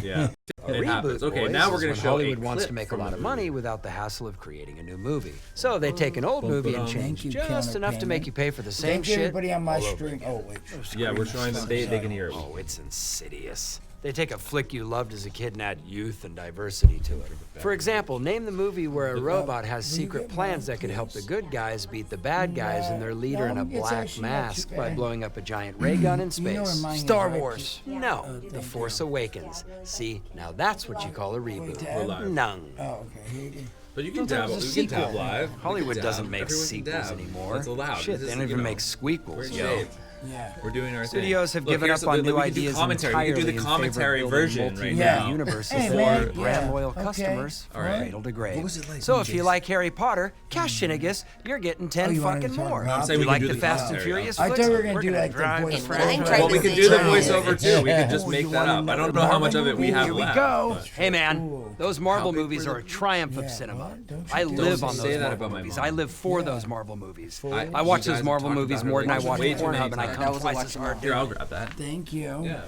[SPEAKER 2] Yeah.
[SPEAKER 6] A
[SPEAKER 2] It happens.
[SPEAKER 6] reboot,
[SPEAKER 2] Okay,
[SPEAKER 6] boys,
[SPEAKER 2] now we're
[SPEAKER 6] is
[SPEAKER 2] going
[SPEAKER 6] when
[SPEAKER 2] to show
[SPEAKER 6] Hollywood
[SPEAKER 2] a
[SPEAKER 6] wants
[SPEAKER 2] clip
[SPEAKER 6] to make a
[SPEAKER 2] from
[SPEAKER 6] lot of
[SPEAKER 2] movie.
[SPEAKER 6] money without the hassle of creating a new movie. So they take an old movie and change
[SPEAKER 4] Thank you,
[SPEAKER 6] just enough to make
[SPEAKER 4] counterpayment.
[SPEAKER 6] you pay for the same
[SPEAKER 4] Thank you,
[SPEAKER 6] shit.
[SPEAKER 4] everybody on my
[SPEAKER 6] all over
[SPEAKER 4] stream.
[SPEAKER 6] again.
[SPEAKER 4] Oh wait.
[SPEAKER 2] Yeah, we're showing that they can hear it.
[SPEAKER 6] Oh, it's insidious. They take a flick you loved as a kid and add youth and diversity to it. For example, name the movie where a robot has secret plans that could help the good guys beat the bad guys and their leader in a
[SPEAKER 4] it's
[SPEAKER 6] black
[SPEAKER 4] actually not
[SPEAKER 6] mask
[SPEAKER 4] too
[SPEAKER 6] by
[SPEAKER 4] bad.
[SPEAKER 6] blowing up a giant ray gun in
[SPEAKER 4] You know where
[SPEAKER 6] space.
[SPEAKER 4] mine is,
[SPEAKER 6] Star
[SPEAKER 4] right?
[SPEAKER 6] Wars. No, The Force Awakens. See, now that's what you call a reboot.
[SPEAKER 4] We're
[SPEAKER 2] live.
[SPEAKER 6] Nung.
[SPEAKER 4] Oh, okay. Here you go.
[SPEAKER 2] But you can
[SPEAKER 6] Thought that
[SPEAKER 2] dab.
[SPEAKER 6] was
[SPEAKER 2] We
[SPEAKER 6] a
[SPEAKER 2] can dab
[SPEAKER 6] sequel.
[SPEAKER 2] live.
[SPEAKER 6] Hollywood
[SPEAKER 2] We can
[SPEAKER 6] doesn't
[SPEAKER 2] dab.
[SPEAKER 6] make
[SPEAKER 2] Everyone can
[SPEAKER 6] sequels
[SPEAKER 2] dab.
[SPEAKER 6] anymore.
[SPEAKER 2] That's allowed.
[SPEAKER 6] Shit,
[SPEAKER 2] This
[SPEAKER 6] they
[SPEAKER 2] is,
[SPEAKER 6] don't even make
[SPEAKER 2] We're
[SPEAKER 6] squeakquels.
[SPEAKER 2] in
[SPEAKER 6] Yo.
[SPEAKER 2] shape.
[SPEAKER 4] Yeah.
[SPEAKER 2] We're doing our
[SPEAKER 6] Studios
[SPEAKER 2] thing.
[SPEAKER 6] have
[SPEAKER 2] Look,
[SPEAKER 6] given
[SPEAKER 2] here's
[SPEAKER 6] up on
[SPEAKER 2] something-
[SPEAKER 6] new
[SPEAKER 2] we can do
[SPEAKER 6] ideas
[SPEAKER 2] commentary.
[SPEAKER 6] entirely
[SPEAKER 2] We can do the
[SPEAKER 6] in
[SPEAKER 2] commentary
[SPEAKER 6] favor of building
[SPEAKER 2] version right
[SPEAKER 6] multi-media
[SPEAKER 2] now.
[SPEAKER 6] universes
[SPEAKER 4] Hey,
[SPEAKER 6] for
[SPEAKER 4] man,
[SPEAKER 6] brand
[SPEAKER 4] yeah,
[SPEAKER 6] loyal
[SPEAKER 4] okay.
[SPEAKER 6] customers,
[SPEAKER 2] All right.
[SPEAKER 6] cradle to grave.
[SPEAKER 7] What was it like
[SPEAKER 6] So
[SPEAKER 7] when
[SPEAKER 6] if you
[SPEAKER 7] Jason-
[SPEAKER 6] like Harry Potter, cash Shinnigus, you're getting 10
[SPEAKER 4] you wanted
[SPEAKER 6] fucking
[SPEAKER 4] to talk
[SPEAKER 6] more.
[SPEAKER 4] about- I'm
[SPEAKER 2] saying
[SPEAKER 6] you
[SPEAKER 2] we can
[SPEAKER 6] like
[SPEAKER 2] do
[SPEAKER 6] the
[SPEAKER 2] the
[SPEAKER 6] Fast and
[SPEAKER 2] commentary.
[SPEAKER 6] Furious
[SPEAKER 4] I
[SPEAKER 6] flicks?
[SPEAKER 4] thought we were gonna
[SPEAKER 6] We're
[SPEAKER 4] do
[SPEAKER 6] gonna
[SPEAKER 4] like the
[SPEAKER 6] drive
[SPEAKER 4] voice.
[SPEAKER 6] the franchise.
[SPEAKER 2] Well, we can do the
[SPEAKER 4] Yeah.
[SPEAKER 2] voiceover too. We can just
[SPEAKER 4] Oh,
[SPEAKER 2] make
[SPEAKER 4] you
[SPEAKER 2] that
[SPEAKER 4] want
[SPEAKER 2] up. I
[SPEAKER 4] another
[SPEAKER 2] don't know how much of
[SPEAKER 4] Marvel
[SPEAKER 2] it we
[SPEAKER 4] movie?
[SPEAKER 2] have
[SPEAKER 4] Here we
[SPEAKER 2] left.
[SPEAKER 4] go.
[SPEAKER 2] but-
[SPEAKER 6] Hey man,
[SPEAKER 4] Ooh.
[SPEAKER 6] those Marvel
[SPEAKER 2] big
[SPEAKER 6] movies
[SPEAKER 2] were
[SPEAKER 6] are a
[SPEAKER 2] the-
[SPEAKER 6] triumph of
[SPEAKER 4] Yeah,
[SPEAKER 6] cinema.
[SPEAKER 4] what? Don't you
[SPEAKER 6] I
[SPEAKER 4] do
[SPEAKER 6] live
[SPEAKER 4] that.
[SPEAKER 6] on
[SPEAKER 2] Say
[SPEAKER 6] those
[SPEAKER 2] that
[SPEAKER 6] Marvel
[SPEAKER 2] about my
[SPEAKER 6] movies.
[SPEAKER 2] mom.
[SPEAKER 6] I live for
[SPEAKER 4] Yeah.
[SPEAKER 6] those Marvel movies.
[SPEAKER 2] I-
[SPEAKER 6] I watch
[SPEAKER 2] you
[SPEAKER 6] those
[SPEAKER 2] guys
[SPEAKER 6] Marvel
[SPEAKER 2] talked
[SPEAKER 6] movies
[SPEAKER 2] about her
[SPEAKER 6] more than I
[SPEAKER 2] like
[SPEAKER 6] watch
[SPEAKER 2] way too many
[SPEAKER 6] Pornhub, and I
[SPEAKER 2] times.
[SPEAKER 1] That
[SPEAKER 6] come
[SPEAKER 1] was
[SPEAKER 6] twice
[SPEAKER 1] a
[SPEAKER 6] as
[SPEAKER 1] watch
[SPEAKER 6] hard
[SPEAKER 2] Here, I'll
[SPEAKER 6] doing it.
[SPEAKER 2] grab that.
[SPEAKER 4] Thank you.
[SPEAKER 2] Yeah.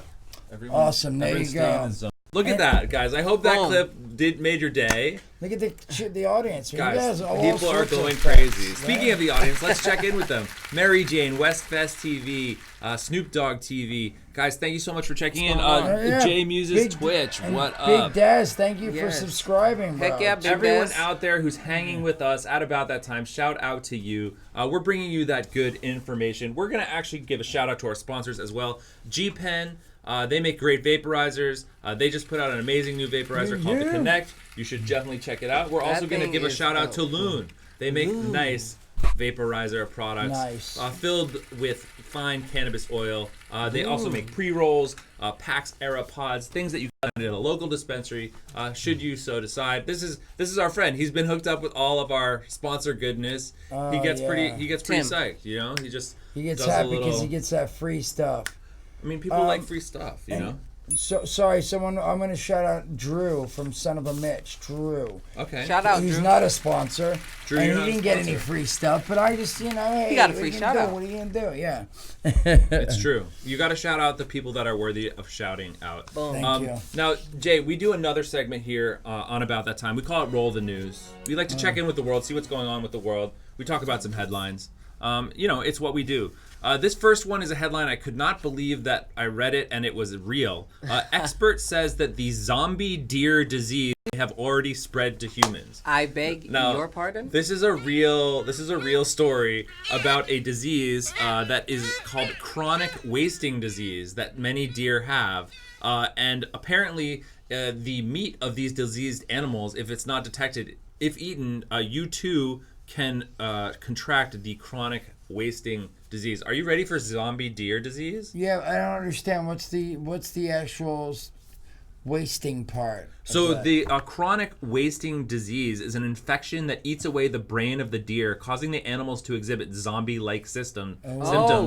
[SPEAKER 4] Awesome, there
[SPEAKER 2] everyone
[SPEAKER 4] you
[SPEAKER 2] stay
[SPEAKER 4] go.
[SPEAKER 2] in the zone. Look at that, guys. I hope that
[SPEAKER 1] Boom.
[SPEAKER 2] clip made your day.
[SPEAKER 4] Look at the audience. You
[SPEAKER 2] Guys,
[SPEAKER 4] all
[SPEAKER 2] people are
[SPEAKER 4] sorts of
[SPEAKER 2] going
[SPEAKER 4] stuff,
[SPEAKER 2] crazy.
[SPEAKER 4] right?
[SPEAKER 2] Speaking of the audience, let's check in with them. Mary Jane, Westfest TV, Snoop Dogg TV. Guys, thank you so much for checking in.
[SPEAKER 4] Yeah.
[SPEAKER 2] Jay Muse's
[SPEAKER 4] Big-
[SPEAKER 2] Twitch,
[SPEAKER 4] and
[SPEAKER 2] what
[SPEAKER 4] Big
[SPEAKER 2] up?
[SPEAKER 4] Daz, thank you for
[SPEAKER 1] Yes.
[SPEAKER 4] subscribing, bro.
[SPEAKER 1] Heck yeah, Big
[SPEAKER 2] Everyone
[SPEAKER 1] Daz.
[SPEAKER 2] out there who's hanging with us at about that time, shout out to you. We're bringing you that good information. We're going to actually give a shout out to our sponsors as well. G-Pen, they make great vaporizers. They just put out an amazing new vaporizer called the
[SPEAKER 4] Yeah.
[SPEAKER 2] Connect. You should definitely check it out. We're also going to
[SPEAKER 1] thing
[SPEAKER 2] give a
[SPEAKER 1] is
[SPEAKER 2] shout out to
[SPEAKER 1] dope.
[SPEAKER 2] Loon. They make nice vaporizer products
[SPEAKER 4] Nice.
[SPEAKER 2] filled with fine cannabis oil. They also make pre-rolls, Pax Era pods, things that you can find at a local dispensary. Should you so decide, this is our friend. He's been hooked up with all of our sponsor goodness. He gets
[SPEAKER 4] yeah.
[SPEAKER 2] pretty
[SPEAKER 1] Tim.
[SPEAKER 2] psyched. You know, he just
[SPEAKER 4] He gets
[SPEAKER 2] does a
[SPEAKER 4] happy
[SPEAKER 2] little.
[SPEAKER 4] because he gets that free stuff.
[SPEAKER 2] I mean, people like free stuff. You know.
[SPEAKER 4] So sorry, someone. I'm gonna shout out Drew from Son of a Mitch. Drew.
[SPEAKER 2] Okay.
[SPEAKER 1] Shout out,
[SPEAKER 4] He's
[SPEAKER 1] Drew.
[SPEAKER 4] not a sponsor,
[SPEAKER 2] Drew,
[SPEAKER 4] and
[SPEAKER 2] you're
[SPEAKER 4] he
[SPEAKER 2] not a
[SPEAKER 4] didn't get any
[SPEAKER 2] sponsor.
[SPEAKER 4] free stuff. But I just, hey,
[SPEAKER 1] got a
[SPEAKER 4] what
[SPEAKER 1] free
[SPEAKER 4] you
[SPEAKER 1] shout
[SPEAKER 4] gonna
[SPEAKER 1] out.
[SPEAKER 4] do? What are you gonna do? Yeah.
[SPEAKER 2] It's true. You got to shout out the people that are worthy of shouting out.
[SPEAKER 1] Boom.
[SPEAKER 4] Thank you.
[SPEAKER 2] Now, Jay, we do another segment here on About That Time. We call it Roll the News. We like to check in with the world, see what's going on with the world. We talk about some headlines. It's what we do. This first one is a headline. I could not believe that I read it and it was real. Expert says that the zombie deer disease may have already spread to humans.
[SPEAKER 1] I beg
[SPEAKER 2] Now,
[SPEAKER 1] your pardon?
[SPEAKER 2] This is a real story about a disease that is called chronic wasting disease that many deer have, and apparently the meat of these diseased animals, if it's not detected, if eaten, you too can contract the chronic wasting disease. Are you ready for zombie deer disease?
[SPEAKER 4] Yeah, I don't understand. What's the actual wasting part?
[SPEAKER 2] So the chronic wasting disease is an infection that eats away the brain of the deer, causing the animals to exhibit zombie-like symptoms,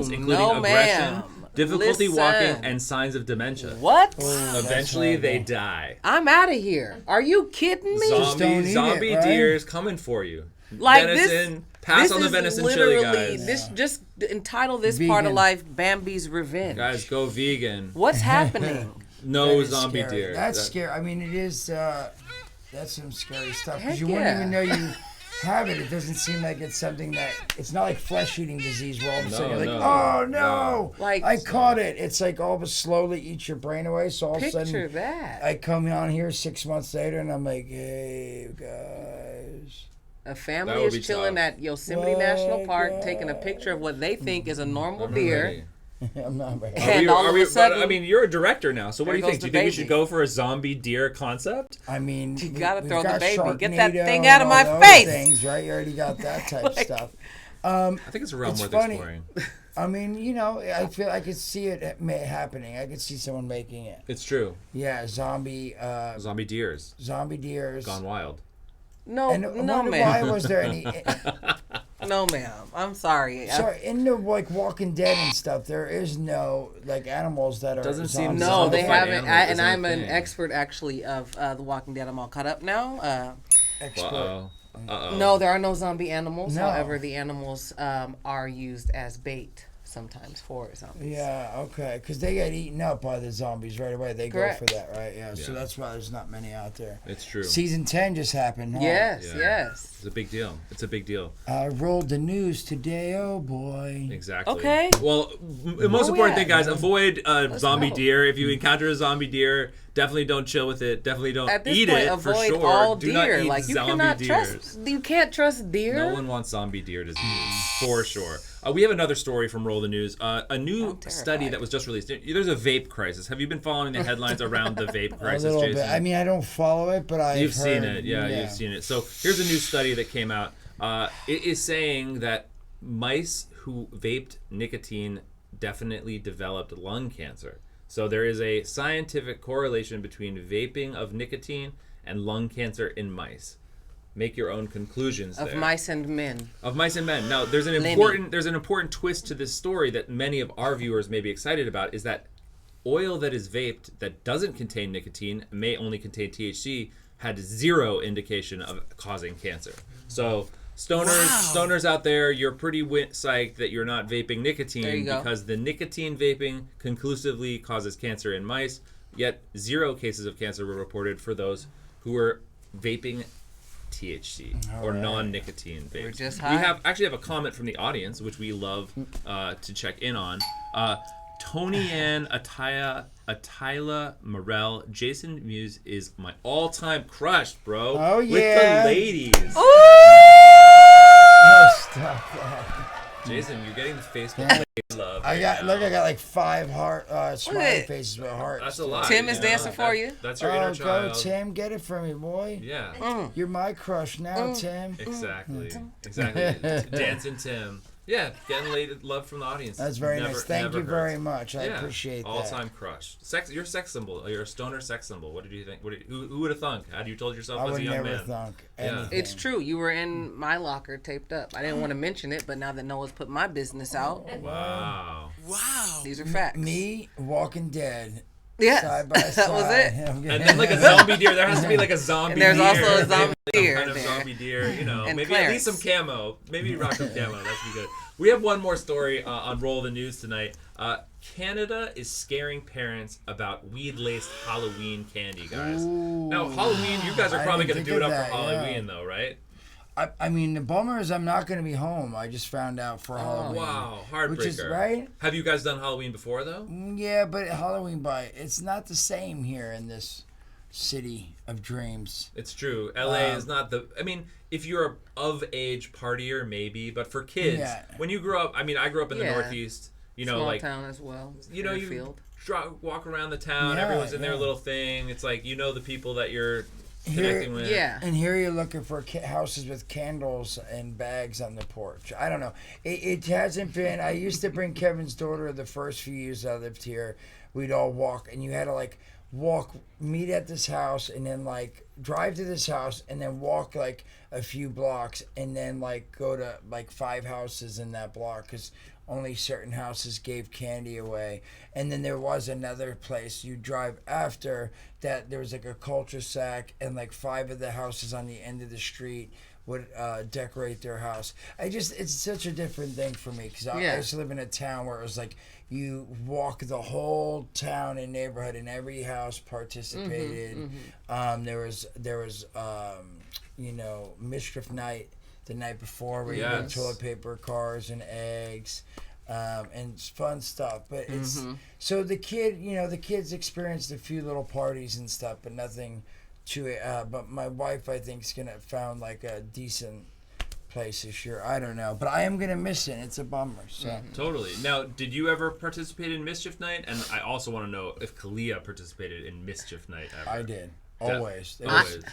[SPEAKER 2] including
[SPEAKER 1] no,
[SPEAKER 2] aggression,
[SPEAKER 1] ma'am.
[SPEAKER 2] difficulty
[SPEAKER 1] Listen.
[SPEAKER 2] walking, and signs of dementia.
[SPEAKER 1] What?
[SPEAKER 2] Eventually, they die.
[SPEAKER 1] I'm out of here. Are you kidding me?
[SPEAKER 4] don't eat
[SPEAKER 2] Zombie
[SPEAKER 4] it, right?
[SPEAKER 2] deer is coming for you.
[SPEAKER 1] Like
[SPEAKER 2] venison,
[SPEAKER 1] this.
[SPEAKER 2] pass
[SPEAKER 1] this
[SPEAKER 2] on the
[SPEAKER 1] is
[SPEAKER 2] venison chili,
[SPEAKER 1] literally,
[SPEAKER 2] guys.
[SPEAKER 1] This just entitle this part of
[SPEAKER 4] Vegan.
[SPEAKER 1] life Bambi's Revenge.
[SPEAKER 2] Guys, go vegan.
[SPEAKER 1] What's happening?
[SPEAKER 2] No
[SPEAKER 4] That is
[SPEAKER 2] zombie
[SPEAKER 4] scary.
[SPEAKER 2] deer.
[SPEAKER 4] That's
[SPEAKER 2] That-
[SPEAKER 4] scary. I mean, it is. That's some scary stuff
[SPEAKER 1] Heck
[SPEAKER 4] because you wouldn't
[SPEAKER 1] yeah.
[SPEAKER 4] even know you have it. It doesn't seem like it's something that. It's not like flesh-eating disease where all of a sudden you're like,
[SPEAKER 2] no,
[SPEAKER 4] oh no,
[SPEAKER 2] no.
[SPEAKER 1] Like-
[SPEAKER 4] I caught it. It's like all of a slowly eats your brain away. So all of a
[SPEAKER 1] Picture
[SPEAKER 4] sudden,
[SPEAKER 1] that.
[SPEAKER 4] I come on here 6 months later and I'm like, hey guys.
[SPEAKER 1] A
[SPEAKER 2] That
[SPEAKER 1] family
[SPEAKER 2] would be
[SPEAKER 1] is chilling
[SPEAKER 2] tough.
[SPEAKER 1] at Yosemite National Park, taking a picture of what they think is a normal
[SPEAKER 2] I'm
[SPEAKER 1] deer.
[SPEAKER 2] ready.
[SPEAKER 4] I'm not ready.
[SPEAKER 1] And all of a sudden-
[SPEAKER 2] I mean, you're a director now, so what do
[SPEAKER 1] There
[SPEAKER 2] you think?
[SPEAKER 1] goes
[SPEAKER 2] Do you
[SPEAKER 1] the
[SPEAKER 2] think we
[SPEAKER 1] baby.
[SPEAKER 2] should go for a zombie deer concept?
[SPEAKER 4] I mean,
[SPEAKER 1] You gotta
[SPEAKER 4] we've
[SPEAKER 1] throw the
[SPEAKER 4] got
[SPEAKER 1] baby. Get that
[SPEAKER 4] Sharknado
[SPEAKER 1] thing out of
[SPEAKER 4] and
[SPEAKER 1] my
[SPEAKER 4] all those
[SPEAKER 1] face.
[SPEAKER 4] Things, right? You already got that type of stuff.
[SPEAKER 2] I think it's a realm
[SPEAKER 4] It's
[SPEAKER 2] worth
[SPEAKER 4] funny.
[SPEAKER 2] exploring.
[SPEAKER 4] I mean, you know, I feel I could see it happening. I could see someone making it.
[SPEAKER 2] It's true.
[SPEAKER 4] Yeah, zombie
[SPEAKER 2] Deers.
[SPEAKER 4] zombie deers.
[SPEAKER 2] Gone wild.
[SPEAKER 1] No,
[SPEAKER 4] And
[SPEAKER 1] no,
[SPEAKER 4] why
[SPEAKER 1] ma'am.
[SPEAKER 4] was there any?
[SPEAKER 1] No, ma'am. I'm sorry.
[SPEAKER 4] Sorry, in the like Walking Dead and stuff, there is no like animals that are.
[SPEAKER 2] Doesn't seem
[SPEAKER 4] zombies.
[SPEAKER 1] No, they
[SPEAKER 2] Zombified
[SPEAKER 1] haven't.
[SPEAKER 2] animals
[SPEAKER 1] And
[SPEAKER 2] isn't a
[SPEAKER 1] I'm an
[SPEAKER 2] thing.
[SPEAKER 1] expert actually of The Walking Dead. I'm all caught up now.
[SPEAKER 4] Expert.
[SPEAKER 2] Uh-oh. Uh-oh.
[SPEAKER 1] No, there are no zombie animals.
[SPEAKER 4] No.
[SPEAKER 1] However, the animals are used as bait sometimes for zombies.
[SPEAKER 4] Yeah, okay, because they get eaten up by the zombies right away. They
[SPEAKER 1] Correct.
[SPEAKER 4] go for that, right? Yeah, so
[SPEAKER 2] Yeah.
[SPEAKER 4] that's why there's not many out there.
[SPEAKER 2] It's true.
[SPEAKER 4] Season 10 just happened. Huh?
[SPEAKER 1] Yes,
[SPEAKER 2] Yeah.
[SPEAKER 1] yes.
[SPEAKER 2] It's a big deal. It's a big deal.
[SPEAKER 4] I rolled the news today. Oh boy.
[SPEAKER 2] Exactly.
[SPEAKER 1] Okay.
[SPEAKER 2] Well, the most important thing, guys, avoid zombie
[SPEAKER 1] go.
[SPEAKER 2] deer. If you encounter a zombie deer, definitely don't chill with it. Definitely don't
[SPEAKER 1] At this
[SPEAKER 2] eat
[SPEAKER 1] point,
[SPEAKER 2] it
[SPEAKER 1] avoid
[SPEAKER 2] for sure.
[SPEAKER 1] all
[SPEAKER 2] Do not
[SPEAKER 1] deer.
[SPEAKER 2] eat
[SPEAKER 1] Like you
[SPEAKER 2] zombie
[SPEAKER 1] cannot
[SPEAKER 2] deers.
[SPEAKER 1] trust. You can't trust deer.
[SPEAKER 2] No one wants zombie deer disease, for sure. We have another story from Roll the News. A new
[SPEAKER 1] I'm
[SPEAKER 2] study
[SPEAKER 1] terrified.
[SPEAKER 2] that was just released. There's a vape crisis. Have you been following the headlines around the vape
[SPEAKER 4] A
[SPEAKER 2] crisis,
[SPEAKER 4] little
[SPEAKER 2] Jason?
[SPEAKER 4] bit. I mean, I don't follow it, but I've
[SPEAKER 2] You've seen
[SPEAKER 4] heard,
[SPEAKER 2] it. Yeah, you've seen it. So here's a new study that came out. It is saying that mice who vaped nicotine definitely developed lung cancer. So there is a scientific correlation between vaping of nicotine and lung cancer in mice. Make your own conclusions
[SPEAKER 1] Of
[SPEAKER 2] there.
[SPEAKER 1] mice and men.
[SPEAKER 2] Of mice and men. Now, there's an
[SPEAKER 1] Lenny.
[SPEAKER 2] important twist to this story that many of our viewers may be excited about, is that oil that is vaped that doesn't contain nicotine, may only contain THC, had zero indication of causing cancer. So stoners out there, you're pretty psyched that you're not vaping
[SPEAKER 1] There you
[SPEAKER 2] nicotine,
[SPEAKER 1] go.
[SPEAKER 2] because the nicotine vaping conclusively causes cancer in mice, yet 0 cases of cancer were reported for those who were vaping THC or non-nicotine vapes.
[SPEAKER 1] We're just
[SPEAKER 2] We
[SPEAKER 1] high.
[SPEAKER 2] actually have a comment from the audience, which we love to check in on. Tony Ann Atila Morel, Jason Mewes is my all-time crush, bro.
[SPEAKER 4] Oh,
[SPEAKER 2] With
[SPEAKER 4] yeah.
[SPEAKER 2] the ladies.
[SPEAKER 4] Oh, stop that.
[SPEAKER 2] Jason, you're getting the Facebook lady love.
[SPEAKER 4] I got like 5 heart smiley
[SPEAKER 1] it.
[SPEAKER 4] faces with hearts.
[SPEAKER 2] That's a lot.
[SPEAKER 1] Tim is
[SPEAKER 2] you know?
[SPEAKER 1] dancing for you.
[SPEAKER 2] That's your inner
[SPEAKER 4] Oh, go
[SPEAKER 2] child.
[SPEAKER 4] Tim, get it for me, boy.
[SPEAKER 2] Yeah.
[SPEAKER 4] You're my crush now, Tim.
[SPEAKER 2] Exactly. Exactly. Dancing Tim. Yeah, getting love from the audience.
[SPEAKER 4] That's very nice. Thank
[SPEAKER 2] never
[SPEAKER 4] you very
[SPEAKER 2] hurts.
[SPEAKER 4] much. I
[SPEAKER 2] Yeah,
[SPEAKER 4] appreciate that.
[SPEAKER 2] all-time crush. You're a sex symbol. You're a stoner sex symbol. What did you think? Who would have thunk? Had you told yourself
[SPEAKER 4] I
[SPEAKER 2] as a
[SPEAKER 4] would
[SPEAKER 2] young
[SPEAKER 4] never
[SPEAKER 2] man?
[SPEAKER 4] thunk
[SPEAKER 2] Yeah.
[SPEAKER 4] anything.
[SPEAKER 1] It's true. You were in my locker taped up. I didn't want to mention it, but now that Noah's put my business out,
[SPEAKER 2] Wow.
[SPEAKER 1] these are facts.
[SPEAKER 4] Me, Walking Dead,
[SPEAKER 1] Yes,
[SPEAKER 4] side by
[SPEAKER 1] that
[SPEAKER 4] side.
[SPEAKER 1] was it.
[SPEAKER 2] And then like a zombie deer. There has to be like a zombie
[SPEAKER 1] And there's
[SPEAKER 2] deer.
[SPEAKER 1] also a zombie
[SPEAKER 2] Some
[SPEAKER 1] deer
[SPEAKER 2] kind of
[SPEAKER 1] there.
[SPEAKER 2] zombie deer, you know.
[SPEAKER 1] And
[SPEAKER 2] Maybe at least some
[SPEAKER 1] Clarence.
[SPEAKER 2] camo. Maybe rock some camo. That'd be good. We have one more story on Roll the News tonight. Canada is scaring parents about weed-laced Halloween candy, guys. Now, Halloween, you guys are
[SPEAKER 4] I
[SPEAKER 2] probably
[SPEAKER 4] didn't
[SPEAKER 2] going to do it
[SPEAKER 4] think
[SPEAKER 2] up
[SPEAKER 4] of
[SPEAKER 2] for
[SPEAKER 4] that, yeah.
[SPEAKER 2] Halloween, though, right?
[SPEAKER 4] I mean, the bummer is I'm not going to be home. I just found out for Halloween.
[SPEAKER 2] Wow, heartbreaker.
[SPEAKER 4] Which is, right?
[SPEAKER 2] Have you guys done Halloween before, though?
[SPEAKER 4] Yeah, but Halloween, it's not the same here in this city of dreams.
[SPEAKER 2] It's true. LA is not the. I mean, if you're a of age partier, maybe, but for kids,
[SPEAKER 4] Yeah.
[SPEAKER 2] when you grow up, I mean, I grew up in the
[SPEAKER 1] Yeah.
[SPEAKER 2] Northeast. You know,
[SPEAKER 1] Small
[SPEAKER 2] like
[SPEAKER 1] town as well.
[SPEAKER 2] you know, you
[SPEAKER 1] Fairfield.
[SPEAKER 2] walk around the town.
[SPEAKER 4] Yeah,
[SPEAKER 2] Everyone's in their
[SPEAKER 4] yeah.
[SPEAKER 2] little thing. It's like you know the people that you're
[SPEAKER 4] Here-
[SPEAKER 2] connecting with.
[SPEAKER 1] Yeah.
[SPEAKER 4] And here you're looking for houses with candles and bags on the porch. I don't know. It hasn't been. I used to bring Kevin's daughter the first few years I lived here. We'd all walk, and you had to like meet at this house, and then like drive to this house, and then walk like a few blocks, and then like go to like 5 houses in that block because only certain houses gave candy away. And then there was another place you drive after that. There was like a cul-de-sac, and like 5 of the houses on the end of the street would decorate their house. It's such a different thing for me because I
[SPEAKER 1] Yeah.
[SPEAKER 4] used to live in a town where it was like you walk the whole town and neighborhood, and every house participated. There was you know, mischief night the night before where you get
[SPEAKER 2] Yes.
[SPEAKER 4] toilet paper, cars, and eggs. And it's fun stuff, but it's so the kids experienced a few little parties and stuff, but nothing to it. But my wife, I think, is gonna found like a decent place this year. I don't know, but I am gonna miss it. It's a bummer. So
[SPEAKER 2] Totally. Now, did you ever participate in Mischief Night? And I also want to know if Kalia participated in Mischief Night ever.
[SPEAKER 4] I did
[SPEAKER 2] Yeah.
[SPEAKER 4] always. It
[SPEAKER 2] Always.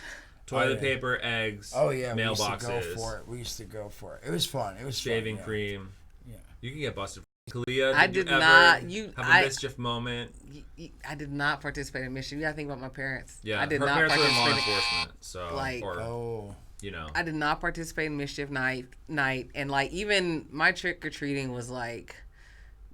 [SPEAKER 2] Toilet paper, eggs.
[SPEAKER 4] Oh yeah,
[SPEAKER 2] mailboxes.
[SPEAKER 4] We used to go for it. We used to go for it. It was fun. It was
[SPEAKER 2] shaving
[SPEAKER 4] fun,
[SPEAKER 2] cream.
[SPEAKER 4] Yeah.
[SPEAKER 2] You can get busted. Kalia,
[SPEAKER 1] I
[SPEAKER 2] did
[SPEAKER 1] did
[SPEAKER 2] you ever
[SPEAKER 1] not.
[SPEAKER 2] have a mischief moment?
[SPEAKER 1] I did not participate in mischief. You gotta think about my parents.
[SPEAKER 2] Yeah,
[SPEAKER 1] I did
[SPEAKER 2] her
[SPEAKER 1] not
[SPEAKER 2] parents were in law
[SPEAKER 1] participate.
[SPEAKER 2] enforcement, so
[SPEAKER 1] Like-
[SPEAKER 2] you know.
[SPEAKER 1] I did not participate in mischief night, and like even my trick or treating was like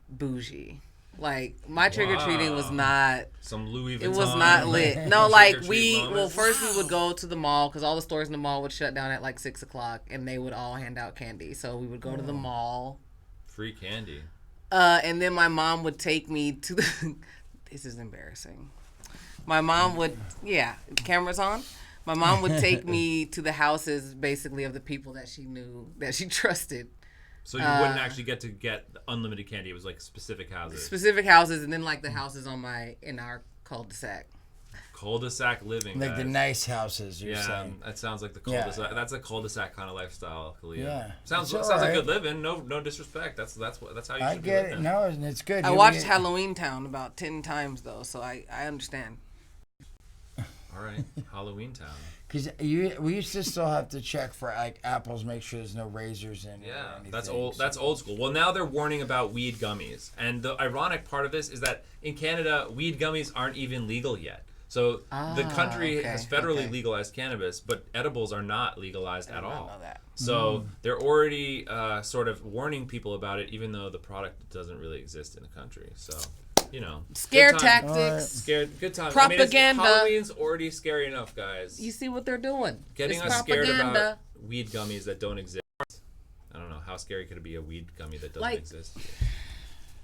[SPEAKER 1] bougie. Like my trick or treating was not.
[SPEAKER 2] Some Louis Vuitton.
[SPEAKER 1] It was not lit. No, like
[SPEAKER 2] trick-or-treat moments.
[SPEAKER 1] first we would go to the mall because all the stores in the mall would shut down at like 6:00, and they would all hand out candy. So we would go to the mall.
[SPEAKER 2] Free candy.
[SPEAKER 1] And then my mom would take me to the. This is embarrassing. My mom would, cameras on. My mom would take me to the houses, basically, of the people that she knew, that she trusted.
[SPEAKER 2] So you wouldn't actually get unlimited candy. It was like specific houses.
[SPEAKER 1] Specific houses, and then like the houses in our cul-de-sac.
[SPEAKER 2] Cul-de-sac living,
[SPEAKER 4] Like
[SPEAKER 2] guys.
[SPEAKER 4] the nice houses, you're
[SPEAKER 2] Yeah,
[SPEAKER 4] saying.
[SPEAKER 2] that sounds like the cul-de-sac. That's a cul-de-sac kind of lifestyle, Kalia.
[SPEAKER 4] Yeah.
[SPEAKER 2] Sounds
[SPEAKER 4] It's
[SPEAKER 2] like
[SPEAKER 4] alright.
[SPEAKER 2] good living. No disrespect. That's how you
[SPEAKER 4] I
[SPEAKER 2] should
[SPEAKER 4] get
[SPEAKER 2] be
[SPEAKER 4] it.
[SPEAKER 2] living.
[SPEAKER 4] No, and it's good.
[SPEAKER 1] I watched Halloween Town about 10 times, though, so I understand.
[SPEAKER 2] All right, Halloween Town.
[SPEAKER 4] Because we used to still have to check for like apples, make sure there's no razors in it.
[SPEAKER 2] Yeah,
[SPEAKER 4] or anything.
[SPEAKER 2] that's old. That's old school. Well, now they're warning about weed gummies, and the ironic part of this is that in Canada, weed gummies aren't even legal yet. So the country has federally legalized cannabis, but edibles are not legalized at all.
[SPEAKER 1] know that.
[SPEAKER 2] So they're already sort of warning people about it, even though the product doesn't really exist in the country. So, you know,
[SPEAKER 1] Scare
[SPEAKER 2] good time.
[SPEAKER 1] tactics.
[SPEAKER 2] Good time.
[SPEAKER 1] Propaganda.
[SPEAKER 2] I mean, Halloween's already scary enough, guys.
[SPEAKER 1] You see what they're doing.
[SPEAKER 2] Getting
[SPEAKER 1] It's
[SPEAKER 2] us scared
[SPEAKER 1] propaganda.
[SPEAKER 2] about weed gummies that don't exist. I don't know. How scary could it be, a weed gummy that doesn't exist?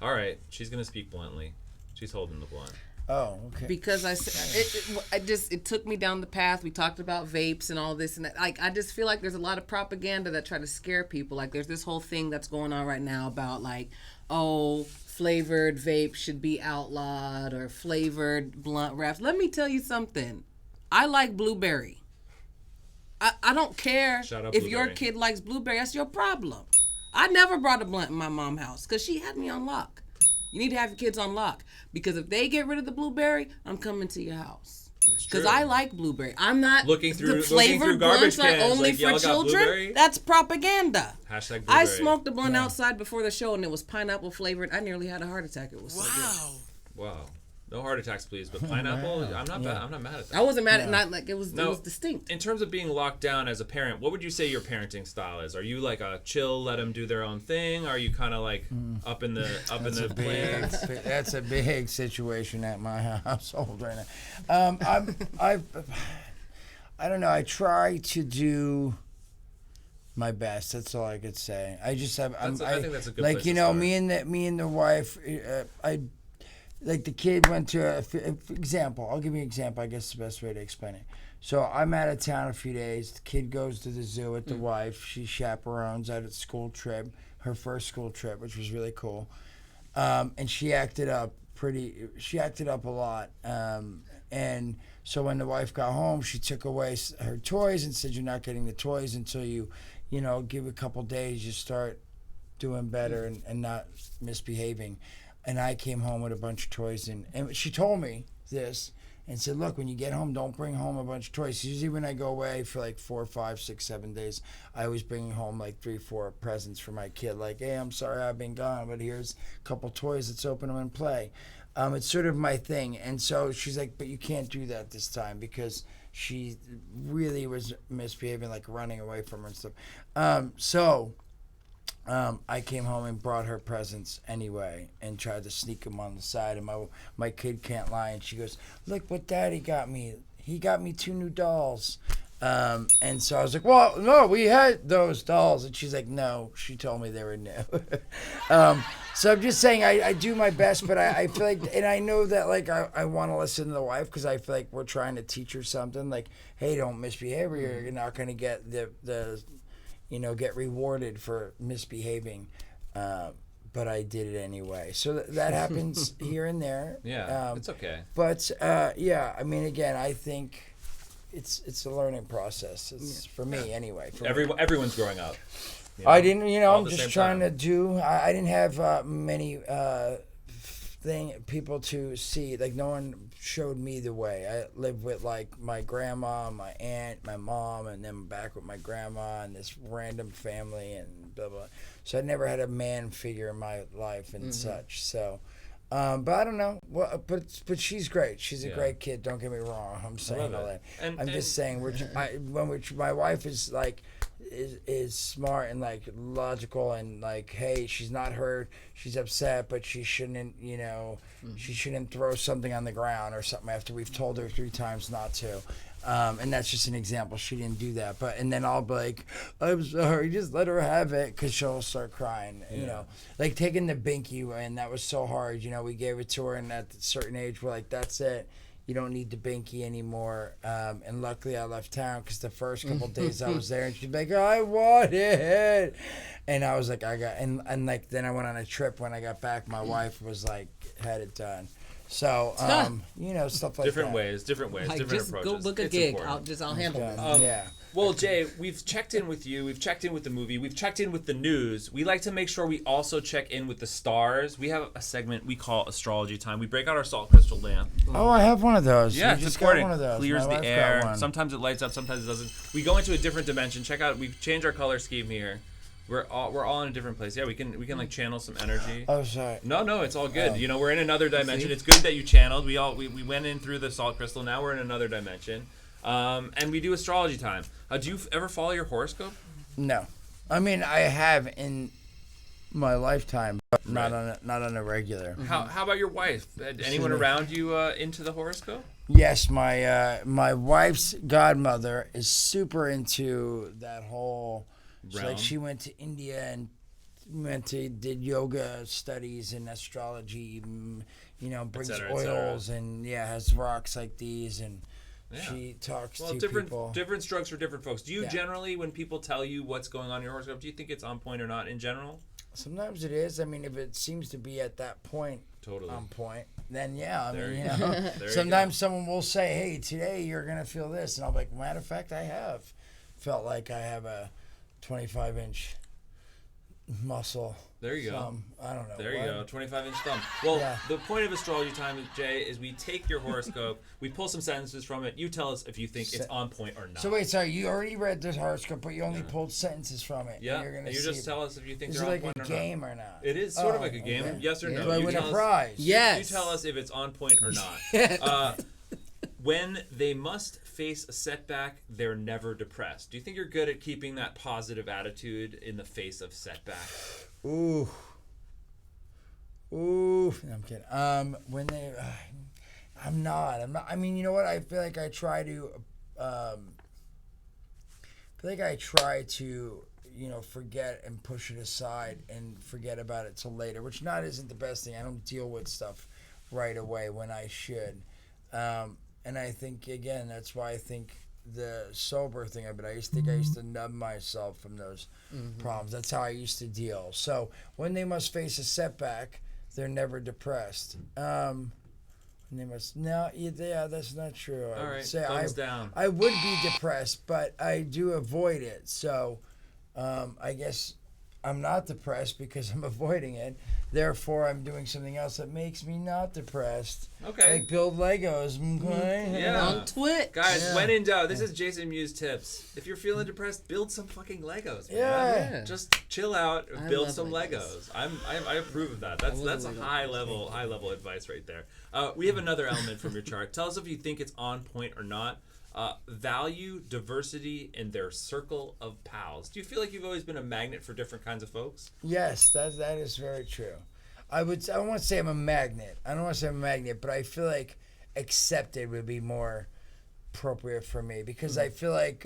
[SPEAKER 2] All right. She's going to speak bluntly. She's holding the blunt.
[SPEAKER 4] Oh, okay.
[SPEAKER 1] Because it took me down the path. We talked about vapes and all this and that. Like, I just feel like there's a lot of propaganda that try to scare people. Like, there's this whole thing that's going on right now about like, oh, flavored vape should be outlawed or flavored blunt wraps. Let me tell you something. I like blueberry. I don't care
[SPEAKER 2] Shout out
[SPEAKER 1] if your
[SPEAKER 2] Blueberry.
[SPEAKER 1] kid likes blueberry. That's your problem. I never brought a blunt in my mom's house because she had me on lock. You need to have your kids on lock because if they get rid of the blueberry, I'm coming to your house. Because I like blueberry. I'm not
[SPEAKER 2] Looking through
[SPEAKER 1] the flavored
[SPEAKER 2] garbage
[SPEAKER 1] blunts are
[SPEAKER 2] cans,
[SPEAKER 1] only
[SPEAKER 2] like,
[SPEAKER 1] for
[SPEAKER 2] y'all got
[SPEAKER 1] children.
[SPEAKER 2] blueberry?
[SPEAKER 1] That's propaganda.
[SPEAKER 2] Hashtag
[SPEAKER 1] I
[SPEAKER 2] blueberry.
[SPEAKER 1] smoked a blunt outside before the show and it was pineapple flavored. I nearly had a heart attack. It was so good.
[SPEAKER 2] Wow. No heart attacks, please. But pineapple, I'm not bad. I'm not mad at that.
[SPEAKER 1] I wasn't mad at not like it was distinct.
[SPEAKER 2] In terms of being locked down as a parent, what would you say your parenting style is? Are you like a chill, let them do their own thing? Are you kind of like up in the plans?
[SPEAKER 4] That's a big situation at my household right now. I don't know. I try to do my best. That's all I could say. I just have.
[SPEAKER 2] I think that's a good
[SPEAKER 4] like
[SPEAKER 2] place
[SPEAKER 4] you
[SPEAKER 2] to
[SPEAKER 4] know
[SPEAKER 2] start.
[SPEAKER 4] me and the wife. Like the kid went to example. I'll give you an example. I guess the best way to explain it. So I'm out of town a few days. The kid goes to the zoo with the wife. She chaperones out at school trip, her first school trip, which was really cool. And she acted up a lot. And so when the wife got home, she took away her toys and said, "You're not getting the toys until you give a couple days. You start doing better and not misbehaving." And I came home with a bunch of toys, and she told me this and said, "Look, when you get home, don't bring home a bunch of toys. Usually when I go away for like 4, 5, 6, 7 days, I always bring home like 3, 4 presents for my kid. Like, hey, I'm sorry I've been gone, but here's a couple toys. Let's open them and play." It's sort of my thing. And so she's like, "But you can't do that this time," because she really was misbehaving, like running away from her and stuff. I came home and brought her presents anyway and tried to sneak them on the side. And my kid can't lie. And she goes, "Look what Daddy got me. He got me 2 new dolls." And so I was like, "Well, no, we had those dolls." And she's like, "No, she told me they were new." So I'm just saying I do my best, but I feel like, and I know that like I want to listen to the wife because I feel like we're trying to teach her something. Like, hey, don't misbehave or you're not going to get get rewarded for misbehaving. But I did it anyway. So that happens here and there.
[SPEAKER 2] Yeah, it's okay.
[SPEAKER 4] But I mean, again, I think it's a learning process. It's for me anyway.
[SPEAKER 2] Everyone's growing up.
[SPEAKER 4] I didn't,
[SPEAKER 2] all
[SPEAKER 4] I'm
[SPEAKER 2] at the
[SPEAKER 4] just
[SPEAKER 2] same
[SPEAKER 4] trying
[SPEAKER 2] time.
[SPEAKER 4] to do. I didn't have many people to see. Like no one showed me the way. I lived with like my grandma, my aunt, my mom, and then back with my grandma and this random family and blah blah. So I never had a man figure in my life and such. So, but I don't know. Well, but she's great. She's a great kid. Don't get me wrong. I'm saying all that. I'm just saying, my wife is like. Is smart and like logical and like, hey, she's not hurt, she's upset, but she shouldn't, she shouldn't throw something on the ground or something after we've told her 3 times not to. And that's just an example. She didn't do that, and then I'll be like, I'm sorry, just let her have it, because she'll start crying. Like taking the binky, and that was so hard. We gave it to her, and at a certain age, we're like, that's it. You don't need the binky anymore. And luckily I left town, because the first couple days I was there, and she'd be like, I want it. And I was like, and like, then I went on a trip. When I got back, my wife was like, had it done. So, stuff like
[SPEAKER 2] different
[SPEAKER 4] that.
[SPEAKER 2] ways,
[SPEAKER 1] Like,
[SPEAKER 2] different
[SPEAKER 1] just
[SPEAKER 2] approaches.
[SPEAKER 1] go book a
[SPEAKER 2] It's
[SPEAKER 1] gig.
[SPEAKER 2] important.
[SPEAKER 1] I'll handle it.
[SPEAKER 4] Yeah.
[SPEAKER 2] Well, Jay, we've checked in with you. We've checked in with the movie. We've checked in with the news. We like to make sure we also check in with the stars. We have a segment we call Astrology Time. We break out our salt crystal lamp.
[SPEAKER 4] Oh, I have one of those.
[SPEAKER 2] Yeah,
[SPEAKER 4] We
[SPEAKER 2] it's
[SPEAKER 4] just
[SPEAKER 2] important.
[SPEAKER 4] got one of those.
[SPEAKER 2] Clears
[SPEAKER 4] My
[SPEAKER 2] the
[SPEAKER 4] wife got
[SPEAKER 2] air.
[SPEAKER 4] one.
[SPEAKER 2] Sometimes it lights up, sometimes it doesn't. We go into a different dimension. Check out. We've changed our color scheme here. We're all in a different place. Yeah, we can like channel some energy.
[SPEAKER 4] Oh, sorry.
[SPEAKER 2] No, it's all good.
[SPEAKER 4] Oh.
[SPEAKER 2] We're in another dimension. It's good that you channeled. We went in through the salt crystal. Now we're in another dimension. And we do Astrology Time. Do you ever follow your horoscope?
[SPEAKER 4] No. I mean, I have in my lifetime, but not on a regular.
[SPEAKER 2] How about your wife? Anyone around you into the horoscope?
[SPEAKER 4] Yes, my wife's godmother is super into that whole.
[SPEAKER 2] Realm.
[SPEAKER 4] She went to India and did yoga studies and astrology. Brings
[SPEAKER 2] cetera,
[SPEAKER 4] oils and has rocks like these, and she talks to people.
[SPEAKER 2] Different strokes for different folks. Do you generally, when people tell you what's going on in your horoscope, do you think it's on point or not in general?
[SPEAKER 4] Sometimes it is. I mean, if it seems to be at that point, on point, then sometimes someone will say, hey, today you're going to feel this. And I'll be like, matter of fact, I have felt like I have a 25-inch muscle.
[SPEAKER 2] There you go.
[SPEAKER 4] I don't know.
[SPEAKER 2] There you go. 25-inch thumb. Well, the point of Astrology Time, Jay, is we take your horoscope, we pull some sentences from it. You tell us if you think it's on point or not.
[SPEAKER 4] So wait, sorry, you already read this horoscope, but you only pulled sentences from it.
[SPEAKER 2] Yeah.
[SPEAKER 4] And
[SPEAKER 2] you just tell us if you think
[SPEAKER 4] is
[SPEAKER 2] they're
[SPEAKER 4] it
[SPEAKER 2] on
[SPEAKER 4] like
[SPEAKER 2] point
[SPEAKER 4] a
[SPEAKER 2] or
[SPEAKER 4] game
[SPEAKER 2] not.
[SPEAKER 4] or not?
[SPEAKER 2] It is sort of like a game.
[SPEAKER 4] Okay.
[SPEAKER 2] Yes or no.
[SPEAKER 4] Do I win a prize?
[SPEAKER 1] Yes.
[SPEAKER 2] You tell us if it's on point or not. When they must face a setback, they're never depressed. Do you think you're good at keeping that positive attitude in the face of setback?
[SPEAKER 4] Ooh. No, I'm kidding. When they, I'm not. I mean, you know what? I feel like I try to. Forget and push it aside and forget about it till later, which isn't the best thing. I don't deal with stuff right away when I should. And I think, again, that's why I think the sober thing, I used to numb myself from those problems. That's how I used to deal. So when they must face a setback, they're never depressed. That's not true.
[SPEAKER 2] All right, thumbs down.
[SPEAKER 4] I would be depressed, but I do avoid it. So I guess I'm not depressed because I'm avoiding it. Therefore, I'm doing something else that makes me not depressed.
[SPEAKER 2] Okay.
[SPEAKER 4] Like build Legos. Okay?
[SPEAKER 2] Yeah.
[SPEAKER 1] On Twitch.
[SPEAKER 2] Guys, when in doubt, this is Jason Mewes tips. If you're feeling depressed, build some fucking Legos, man.
[SPEAKER 4] Yeah.
[SPEAKER 2] Just chill out,
[SPEAKER 1] I
[SPEAKER 2] build
[SPEAKER 1] love
[SPEAKER 2] some
[SPEAKER 1] Legos.
[SPEAKER 2] I approve of that. That's a high level advice right there. We have another element from your chart. Tell us if you think it's on point or not. Value diversity in their circle of pals. Do you feel like you've always been a magnet for different kinds of folks?
[SPEAKER 4] Yes, that is very true. I don't want to say I'm a magnet. But I feel like accepted would be more appropriate for me, because I feel like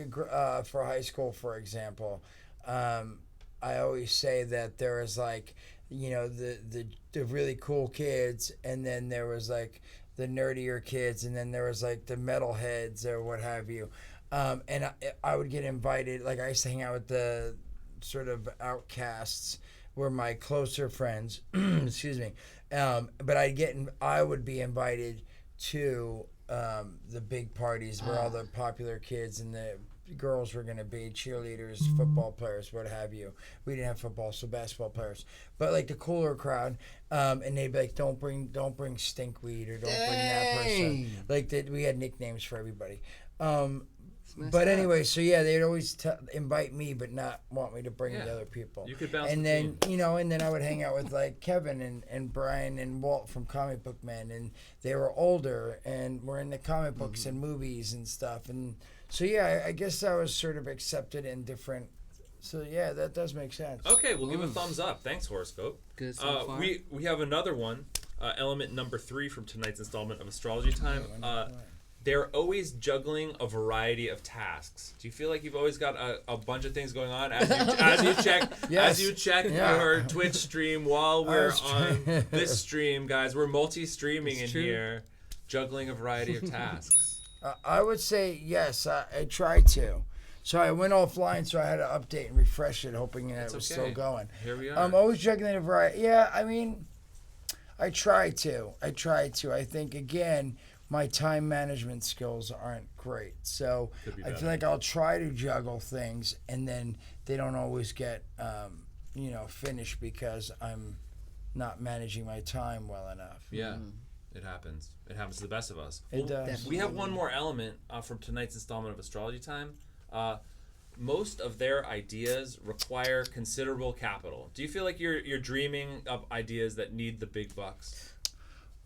[SPEAKER 4] for high school, for example, I always say that there was like, the really cool kids, and then there was like the nerdier kids, and then there was like the metalheads or what have you. And I would get invited, like I used to hang out with the sort of outcasts, were my closer friends, excuse me. But I would be invited to the big parties where all the popular kids and the girls were going to be, cheerleaders, football players, what have you. We didn't have football, so basketball players. But like the cooler crowd, and they'd be like, don't bring stinkweed, or don't bring that person. Like we had nicknames for everybody. But anyway, so yeah, they'd always invite me, but not want me to bring the other people.
[SPEAKER 2] You could bounce
[SPEAKER 4] and
[SPEAKER 2] the
[SPEAKER 4] then
[SPEAKER 2] team.
[SPEAKER 4] and then I would hang out with like Kevin and Brian and Walt from Comic Book Men, and they were older and were in the comic books and movies and stuff. And so yeah, I guess I was sort of accepted in different. So yeah, that does make sense.
[SPEAKER 2] Okay, we'll give a thumbs up. Thanks, Horoscope.
[SPEAKER 1] Good so far.
[SPEAKER 2] We have another one, element number 3 from tonight's installment of Astrology Time. They're always juggling a variety of tasks. Do you feel like you've always got a bunch of things going on as you check your Twitch stream while we're on this stream, guys? We're multi-streaming in here, juggling a variety of tasks.
[SPEAKER 4] I would say yes. I tried to. So I went offline, so I had to update and refresh it, hoping that it was still going.
[SPEAKER 2] Here we are.
[SPEAKER 4] I'm always juggling a variety. Yeah, I mean, I try to. I think, again, my time management skills aren't great. So I feel like I'll try to juggle things, and then they don't always get, finished because I'm not managing my time well enough.
[SPEAKER 2] Yeah, it happens. It happens to the best of us.
[SPEAKER 4] It does.
[SPEAKER 2] We have one more element from tonight's installment of Astrology Time. Most of their ideas require considerable capital. Do you feel like you're dreaming of ideas that need the big bucks?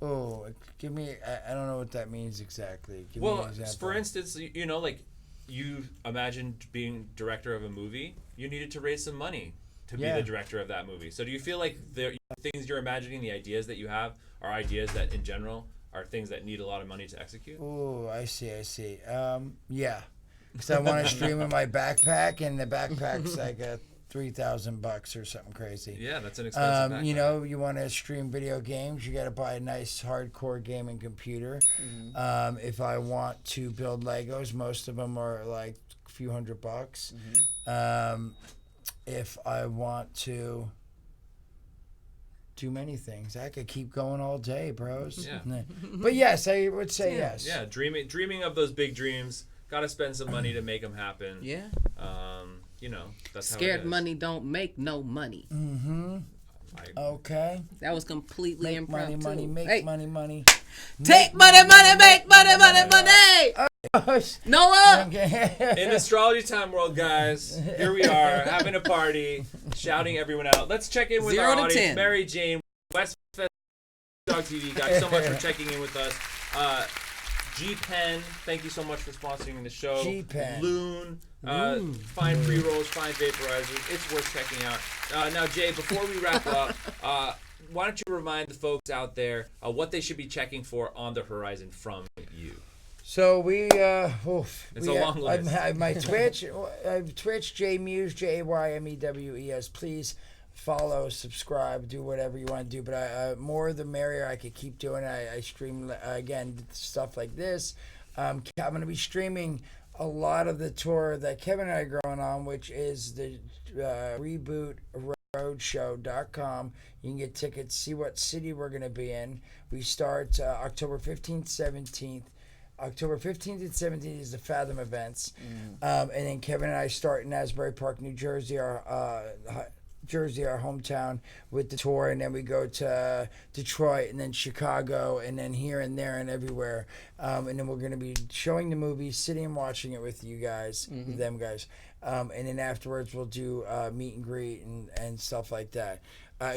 [SPEAKER 4] Oh, give me. I don't know what that means exactly. Give me
[SPEAKER 2] Well,
[SPEAKER 4] an example.
[SPEAKER 2] for instance, like you imagined being director of a movie, you needed to raise some money to be the director of that movie. So do you feel like the things you're imagining, the ideas that you have, are ideas that in general are things that need a lot of money to execute?
[SPEAKER 4] Oh, I see. Yeah. Because I want to stream in my backpack, and the backpack's like $3,000 or something crazy.
[SPEAKER 2] Yeah, that's an expensive backpack.
[SPEAKER 4] You want to stream video games, you got to buy a nice hardcore gaming computer. If I want to build Legos, most of them are like a few $100. If I want to do many things, I could keep going all day, bros.
[SPEAKER 2] Yeah.
[SPEAKER 4] But yes, I would say yes.
[SPEAKER 2] Yeah, dreaming of those big dreams. Got to spend some money to make them happen.
[SPEAKER 1] Yeah.
[SPEAKER 2] That's how
[SPEAKER 1] Scared
[SPEAKER 2] it is.
[SPEAKER 1] money don't make no money.
[SPEAKER 4] Okay.
[SPEAKER 1] That was completely
[SPEAKER 4] Make
[SPEAKER 1] impromptu.
[SPEAKER 4] money, make
[SPEAKER 1] Hey,
[SPEAKER 4] money.
[SPEAKER 1] take money, make money. Noah!
[SPEAKER 2] In Astrology Time world, guys, here we are having a party, shouting everyone out. Let's check in with
[SPEAKER 1] 0
[SPEAKER 2] our
[SPEAKER 1] to
[SPEAKER 2] audience.
[SPEAKER 1] 10.
[SPEAKER 2] Mary Jane, Westfest Dog TV, guys, so much for checking in with us. G-Pen, thank you so much for sponsoring the show.
[SPEAKER 4] G-Pen.
[SPEAKER 2] Loon, fine pre-rolls, fine vaporizers. It's worth checking out. Now, Jay, before we wrap up, why don't you remind the folks out there what they should be checking for on the horizon from you?
[SPEAKER 4] So it's
[SPEAKER 2] a long list.
[SPEAKER 4] I have my Twitch, Twitch, Mewes, JAYMEWES. Please follow, subscribe, do whatever you want to do. But more the merrier. I could keep doing it. I stream again stuff like this. I'm going to be streaming a lot of the tour that Kevin and I are going on, which is the Reboot roadshow.com. You can get tickets, see what city we're going to be in. We start October 15th, 17th. October 15th and 17th is the Fathom events. And then Kevin and I start in Asbury Park, New Jersey, our hometown, with the tour, and then we go to Detroit, and then Chicago, and then here and there and everywhere. And then we're going to be showing the movie, sitting and watching it with you guys, with them guys. And then afterwards we'll do meet and greet and stuff like that.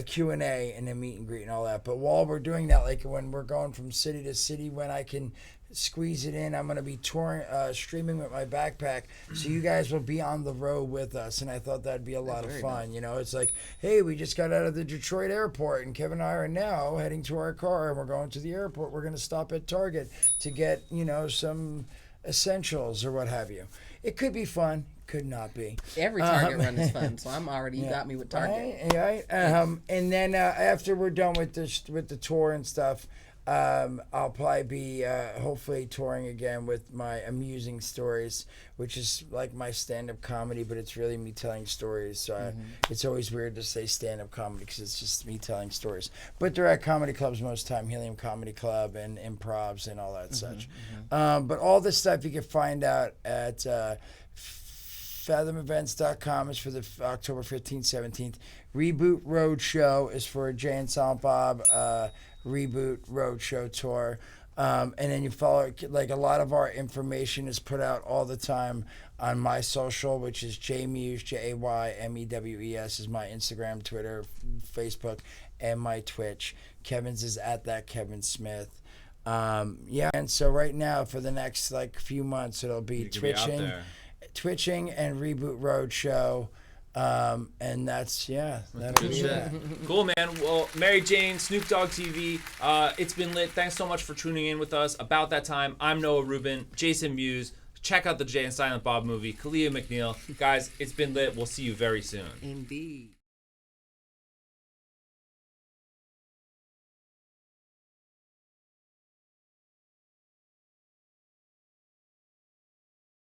[SPEAKER 4] Q&A, and then meet and greet and all that. But while we're doing that, like when we're going from city to city, when I can squeeze it in, I'm going to be touring, streaming with my backpack, so you guys will be on the road with us, and I thought that'd be a lot of fun. Nice. It's like, hey, we just got out of the Detroit airport, and Kevin and I are now heading to our car, and we're going to the airport. We're going to stop at Target to get, some essentials or what have you. It could be fun. Could not be.
[SPEAKER 1] Every Target run is fun, so I'm already, you got me with Target.
[SPEAKER 4] Right. And then after we're done with the tour and stuff, I'll probably be hopefully touring again with my Amusing Stories, which is like my stand-up comedy, but it's really me telling stories. So it's always weird to say stand-up comedy because it's just me telling stories. But they're at comedy clubs most of the time, Helium Comedy Club and improvs and all that such. But all this stuff you can find out at fathomevents.com is for the October 15th, 17th. Reboot Roadshow is for Jay and Silent Bob Reboot Roadshow tour. And then you follow, like a lot of our information is put out all the time on my social, which is Mewes, JayMewes is my Instagram, Twitter, Facebook, and my Twitch. Kevin's is at that Kevin Smith. And so right now for the next like few months it'll be Twitching and Reboot Roadshow. And that'll be that.
[SPEAKER 2] Cool, man. Well, Mary Jane, Snoop Dogg TV, it's been lit. Thanks so much for tuning in with us. About that time, I'm Noah Rubin, Jason Mewes. Check out the Jay and Silent Bob movie, Kalia McNeil. Guys, it's been lit. We'll see you very soon.
[SPEAKER 1] Indeed.